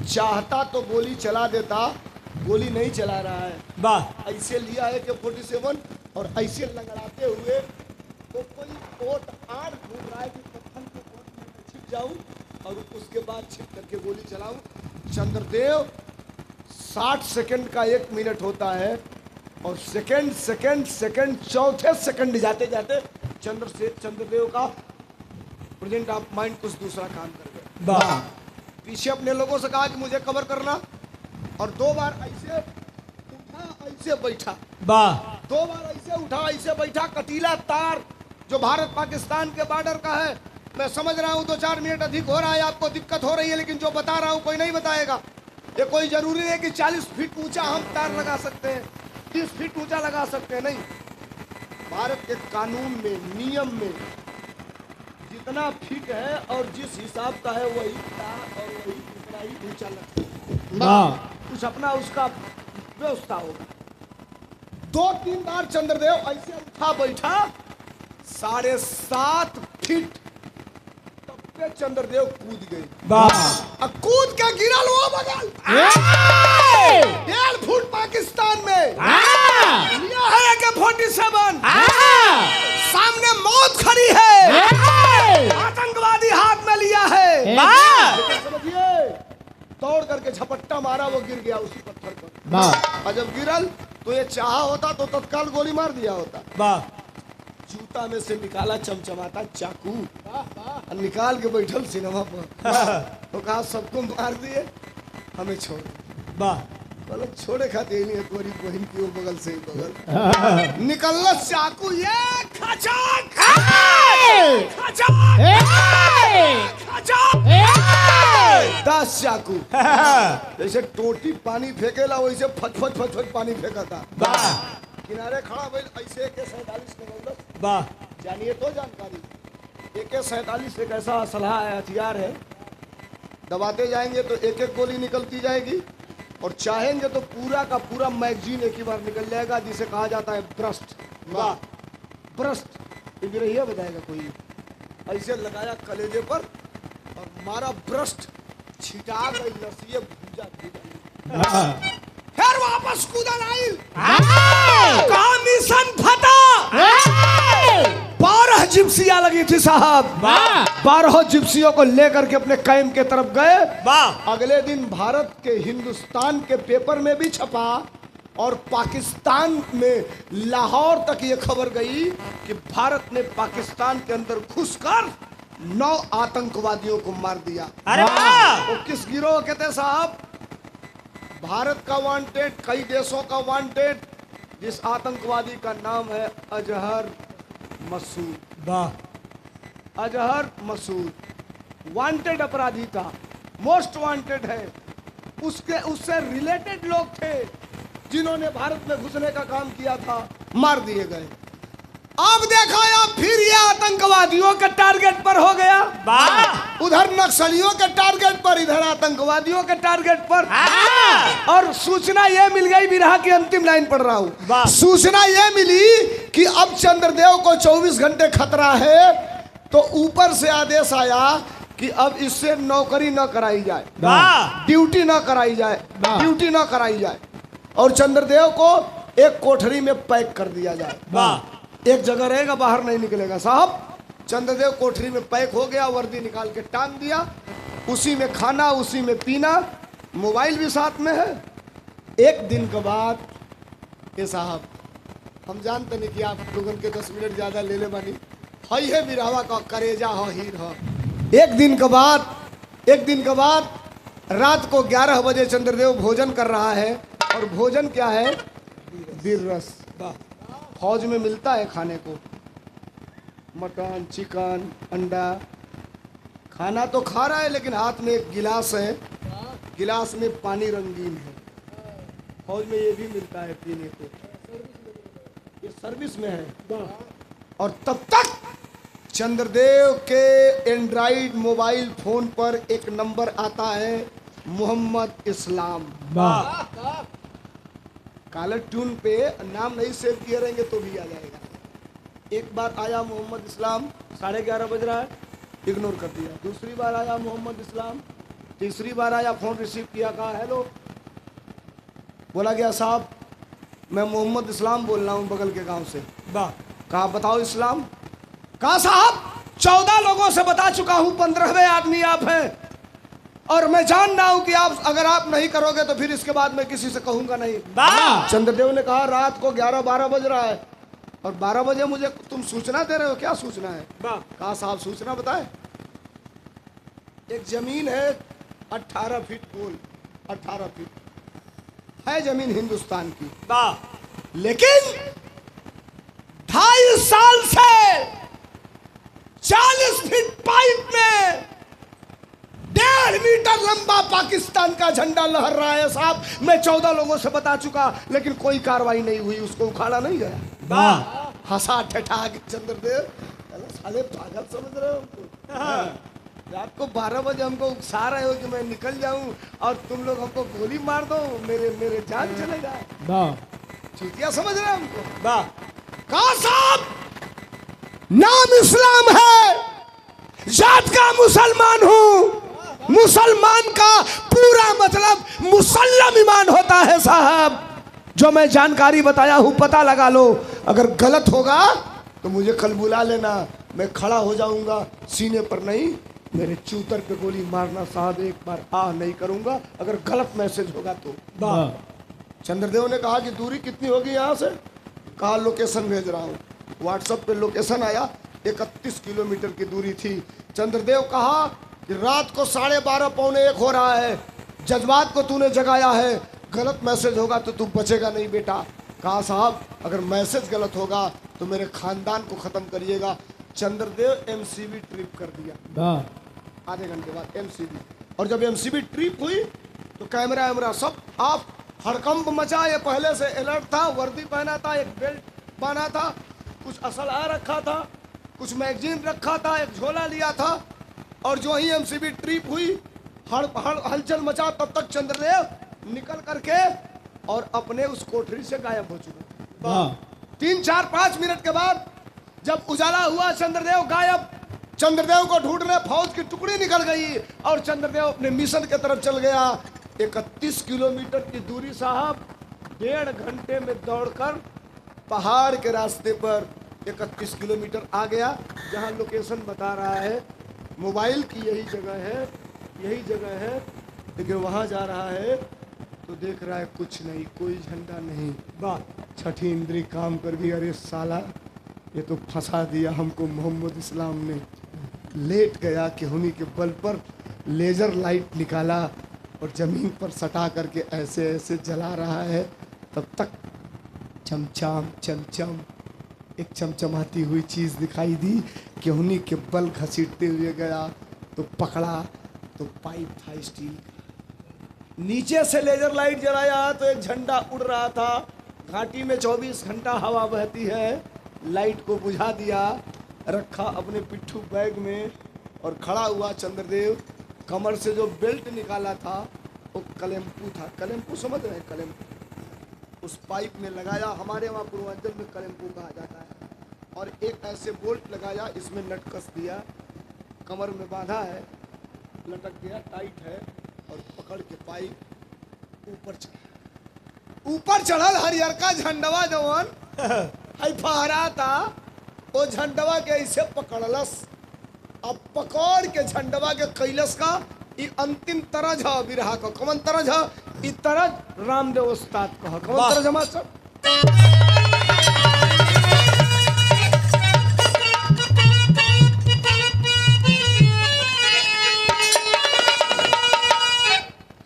चाहता तो गोली चला देता, गोली नहीं चला रहा है। ऐसे लिया AK-47 और ऐसे लगड़ाते हुए वो कोई कोट आड़ घूम रहा है कि पत्थर के कोट में छिप जाऊं और उसके बाद छिप करके गोली चलाऊं। चंद्रदेव 60 सेकंड का 1 मिनट होता है और सेकंड चौथे सेकंड जाते जाते चंद्रदेव का प्रेजेंट ऑफ माइंड कुछ दूसरा काम कर गया। पीछे अपने लोगों से कहा कि मुझे कवर करना और 2 बार ऐसे उठा ऐसे बैठा, 2 बार ऐसे उठा ऐसे बैठा। कटीला तार जो भारत पाकिस्तान के बॉर्डर का है, मैं समझ रहा हूँ 2-4 मिनट अधिक हो रहा है, आपको दिक्कत हो रही है, लेकिन जो बता रहा हूँ कोई नहीं बताएगा। ये कोई जरूरी नहीं कि 40 फीट ऊंचा हम तार लगा सकते हैं, 30 फीट ऊंचा लगा सकते हैं, नहीं। भारत के कानून में, नियम में जितना फिट है और जिस हिसाब का है वही तार और वही उतना ही ऊंचा लगता है। कुछ अपना उसका व्यवस्था होगा। 2-3 बार चंद्रदेव ऐसे उठा बैठा, 7.5 फीट पे चंद्रदेव कूद गए। कूद के गिरल वो बगल 1.5 फुट पाकिस्तान में लिया है AK-47, सामने मौत खड़ी है, आतंकवादी हाथ में लिया है। समझिए, दौड़ करके झपट्टा मारा, वो गिर गया उसी पत्थर पर। और जब गिरल तो ये चाहा होता तो तत्काल गोली मार दिया होता। जूता में से निकाला चमचमाता चाकू और निकाल के बैठल सिनेमा पर। तो कहा सबको मार दिए, हमें छोड़। बोले छोड़े खाते ही नहीं है, तुम्हारी बहन की वो बगल से ही बगल निकलना चाकू ये खचाक खचाक खचाक 10 चाकू जैसे टोटी पानी फेंकेला वैसे फट फट फट फट पानी फेंका था। किनारे खड़ा भाई ऐसे AK-47 के वाह जानिए तो जानकारी। AK-47 एक ऐसा असलहा है, हथियार है, दबाते जाएंगे तो एक एक गोली निकलती जाएगी और चाहेंगे तो पूरा का पूरा मैगजीन एक ही बार निकल जाएगा, जिसे कहा जाता है ब्रस्ट। वाह ब्रस्ट ये बताएगा कोई, ऐसे लगाया कलेजे पर और मारा ब्रस्ट, छिटा गई लसीए भूजा भूजा, फिर वापस कूदा नाइल कहा मिशन फटा। 12 जिप्सियां लगी थी साहब, 12 जिप्सियों को लेकर के अपने कैंप के तरफ गए। अगले दिन भारत के हिंदुस्तान के पेपर में भी छपा और पाकिस्तान में लाहौर तक ये खबर गई कि भारत ने पाकिस्तान के अंदर घुसकर 9 आतंकवादियों को मार दिया। अरे वाह! वो किस गिरोह के थे साहब? भारत का वांटेड, कई देशों का वांटेड, जिस आतंकवादी का नाम है अजहर मसूद। वाह अजहर मसूद वांटेड अपराधी था, मोस्ट वांटेड है। उससे रिलेटेड लोग थे जिन्होंने भारत में घुसने का काम किया था, मार दिए गए। अब देखा या फिर ये आतंकवादियों के टारगेट पर हो गया। उधर नक्सलियों के टारगेट पर, इधर आतंकवादियों के टारगेट पर। और सूचना ये मिल गई, बिरहा की अंतिम लाइन पढ़ रहा हूं। सूचना ये मिली कि अब चंद्रदेव को 24 घंटे खतरा है, तो ऊपर से आदेश आया कि अब इससे नौकरी न कराई जाए, ड्यूटी न कराई जाए, ड्यूटी न कराई जाए, और चंद्रदेव को एक कोठरी में पैक कर दिया जाए। एक जगह रहेगा, बाहर नहीं निकलेगा साहब। चंद्रदेव कोठरी में पैक हो गया, वर्दी निकाल के टांग दिया, उसी में खाना, उसी में पीना, मोबाइल भी साथ में है। एक दिन के बाद ये साहब, हम जानते नहीं कि आप लोगों के 10 मिनट ज्यादा ले ले बानी, हई है बिरावा का करेजा हो हीर हो। एक दिन के बाद रात को 11 बजे चंद्रदेव भोजन कर रहा है, और भोजन क्या है? वीर रस। फौज में मिलता है खाने को, मटन, चिकन, अंडा। खाना तो खा रहा है, लेकिन हाथ में एक गिलास है, गिलास में पानी रंगीन है। फौज में ये भी मिलता है पीने को, ये सर्विस में है। और तब तक चंद्रदेव के एंड्रॉइड मोबाइल फोन पर एक नंबर आता है, मोहम्मद इस्लाम। कालर ट्यून पे नाम नहीं सेव किए रहेंगे तो भी आ जाएगा। एक बार आया मोहम्मद इस्लाम, 11:30 बज रहा है, इग्नोर कर दिया। दूसरी बार आया मोहम्मद इस्लाम, तीसरी बार आया, फोन रिसीव किया, कहा हेलो। बोला गया साहब मैं मोहम्मद इस्लाम बोल रहा हूँ बगल के गांव से। कहा बताओ इस्लाम। कहा साहब 14 लोगों से बता चुका हूँ, 15वें आदमी आप हैं, और मैं जान रहा हूं कि अगर आप नहीं करोगे तो फिर इसके बाद मैं किसी से कहूंगा नहीं। चंद्रदेव ने कहा रात को 11-12 बज रहा है और 12 बजे मुझे तुम सूचना दे रहे हो, क्या सूचना है? कहा साहब सूचना बताए। एक जमीन है 18 फीट गोल, 18 फीट है जमीन हिंदुस्तान की, लेकिन 2.5 साल से 40 फीट पाइप में 1.5 मीटर लंबा पाकिस्तान का झंडा लहर रहा है साहब। मैं 14 लोगों से बता चुका, लेकिन कोई कार्रवाई नहीं हुई, उसको उखाड़ा नहीं गया। हंसा ठठा के चंद्रदेव, साले पागल समझ रहे हो हमको? रात को 12 बजे हमको उकसा रहे हो कि मैं निकल जाऊं और तुम लोग हमको गोली मार दो, मेरे जान चलेगा। चीटिया समझ रहे हो हमको? कहा साहब नाम इस्लाम है, जात का मुसलमान हूं। मुसलमान का पूरा मतलब मुसल्लम ईमान होता है साहब। जो मैं जानकारी बताया हूं पता लगा लो, अगर गलत होगा तो मुझे कल बुला लेना, मैं खड़ा हो जाऊंगा, सीने पर नहीं मेरे चूतर पे गोली मारना साहब, एक बार नहीं करूंगा अगर गलत मैसेज होगा तो। चंद्रदेव ने कहा कि दूरी कितनी होगी यहाँ से? कहा लोकेशन भेज रहा हूँ। व्हाट्सएप पे लोकेशन आया, 31 किलोमीटर की दूरी थी। चंद्रदेव कहा कि रात को 12:30 पौने 1 हो रहा है, जज्बात को तूने जगाया है, गलत मैसेज होगा तो तू बचेगा नहीं बेटा। कहा साहब अगर मैसेज गलत होगा तो मेरे खानदान को खत्म करिएगा। चंद्रदेव एमसीबी ट्रिप कर दिया आधे घंटे बाद एमसीबी। और जब एमसीबी ट्रिप हुई तो कैमरा वैमरा सब आप, हड़कंप मचा। ये पहले से अलर्ट था, वर्दी पहना था, एक बेल्ट बांधा था, कुछ असलहा रखा था, कुछ मैगजीन रखा था, एक झोला लिया था। और जो ही एमसीबी ट्रिप हुई हलचल मचा, तब तक चंद्रदेव निकल करके और अपने उस कोठरी से गायब हो चुके। 3, 4, 5 मिनट के बाद जब उजाला हुआ चंद्रदेव गायब। चंद्रदेव को ढूंढने फौज की टुकड़ी निकल गई और चंद्रदेव अपने मिशन के तरफ चल गया। 31 किलोमीटर की दूरी साहब 1.5 घंटे में दौड़कर पहाड़ के रास्ते पर 31 किलोमीटर आ गया। जहां लोकेशन बता रहा है मोबाइल की यही जगह है, लेकिन वहां जा रहा है तो देख रहा है कुछ नहीं, कोई झंडा नहीं। छठी इंद्री काम कर भी, अरे साला ये तो फंसा दिया हमको मोहम्मद इस्लाम ने। लेट गया कि उन्हीं के बल पर लेजर लाइट निकाला और जमीन पर सटा करके ऐसे ऐसे जला रहा है। तब तक चमचम एक चमचमाती हुई चीज दिखाई दी कि उन्हीं के बल घसीटते हुए गया तो पकड़ा तो पाइप था स्टील। नीचे से लेजर लाइट जलाया तो एक झंडा उड़ रहा था। घाटी में 24 घंटा हवा बहती है। लाइट को बुझा दिया, रखा अपने पिट्ठू बैग में और खड़ा हुआ चंद्रदेव। कमर से जो बेल्ट निकाला था वो कलेम्पू था। कलेम्पू समझ रहे हैं? कलेम्पू उस पाइप में लगाया, हमारे वहाँ पूर्वांचल में कलेम्पू कहा जाता है। और एक ऐसे बोल्ट लगाया, इसमें नट कस दिया, कमर में बांधा है, लटक गया, टाइट है और पकड़ के पाइप ऊपर चढ़ल हरियर का झंडवा जवान है फहरा था। वो झंडवा के ऐसे पकड़लस, अब पकड़ के झंडवा के कैलस का ई अंतिम तरज है बिरहा का। कौन तरज है? ई तरज रामदेव उस्ताद का। कौन तरज है मास्टर?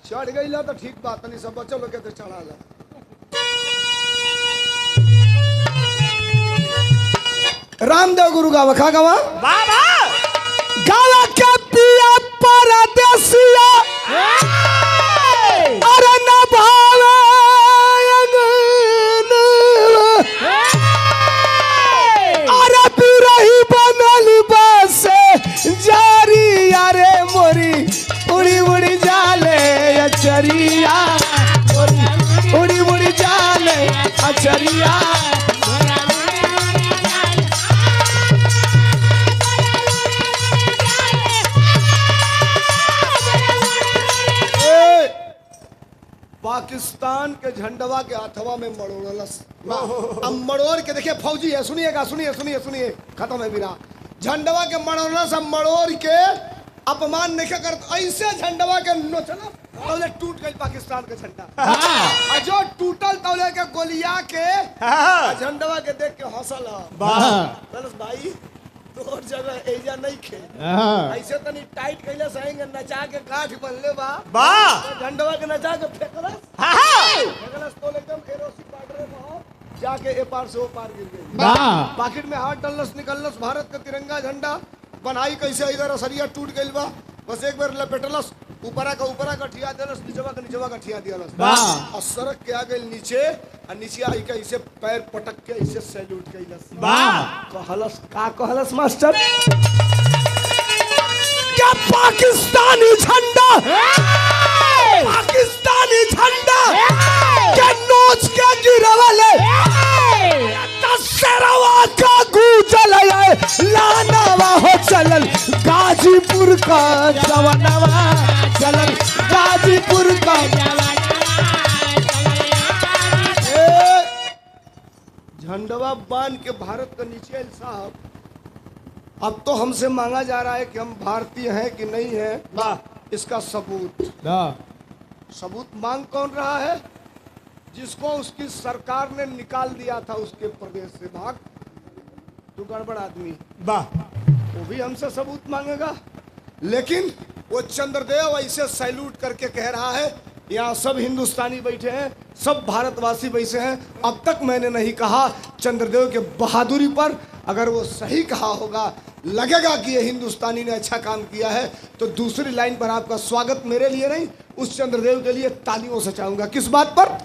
चढ़ गई ला तो ठीक बात नहीं, सब बच्चों लोग के चढ़ा ला। रामदेव गुरु गावा खा गावा गावा के पिया परदेसिया अरे न भावे अरे बिरही बनल बसे जारी अरे मोरी उड़ी उड़ी जाले अचरिया, उड़ी उड़ी जाले अचरिया। पाकिस्तान के झंडवा के हाथवा में मड़ोड़लस। अब मड़ोड़ के देखिए फौजी है, सुनिएगा, सुनिए खत्म है बिरा। झंडवा के मड़ोड़लस, अब मड़ोड़ के अपमान नहीं कर, ऐसे झंडवा के नोचला तौले टूट गई पाकिस्तान का झंडा। और जो टूटल तौले के गोलिया के झंडवा के देख के हंसल भाई तोर जगह एजा नहीं खे ऐसे तनी टाइट कैले सहेंगे नचा के गांठ बनले बा झंडवा के नचा के फेंकलस तो एकदम एरोसी बॉर्डर में जाके ए पार से ओ पार गिर गई। पॉकेट में हाथ डालस, निकलस भारत का तिरंगा झंडा। बनाई कैसे इधर असरिया टूट गइल बा, बस एक बार लपेटलस, ऊपरा का ठिया देलस, नीचवा का ठिया दियालस और सड़क के आ गइल नीचे और नीचे आई के ऐसे पैर पटक के ऐसे सैल्यूट कइलस। कहलस का कहलस मास्टर? क्या पाकिस्तानी झंडा के नोच के गिरवले दशहरा का गूंजल लानावा हो चलल गाजीपुर का जवानवा चलल गाजीपुर का झंडवा बांध के भारत का नीचे साहब। अब तो हमसे मांगा जा रहा है कि हम भारतीय हैं कि नहीं है, इसका सबूत मांग कौन रहा है? जिसको उसकी सरकार ने निकाल दिया था उसके प्रदेश से, भाग तू गड़बड़ आदमी, वो भी हमसे सबूत मांगेगा। लेकिन वो चंद्रदेव ऐसे सैल्यूट करके कह रहा है यहाँ सब हिंदुस्तानी बैठे हैं, सब भारतवासी बैठे हैं। अब तक मैंने नहीं कहा चंद्रदेव के बहादुरी पर, अगर वो सही कहा होगा, लगेगा कि ये हिंदुस्तानी ने अच्छा काम किया है, तो दूसरी लाइन पर आपका स्वागत मेरे लिए नहीं, उस चंद्रदेव के लिए तालियों से चाहूंगा। किस बात पर?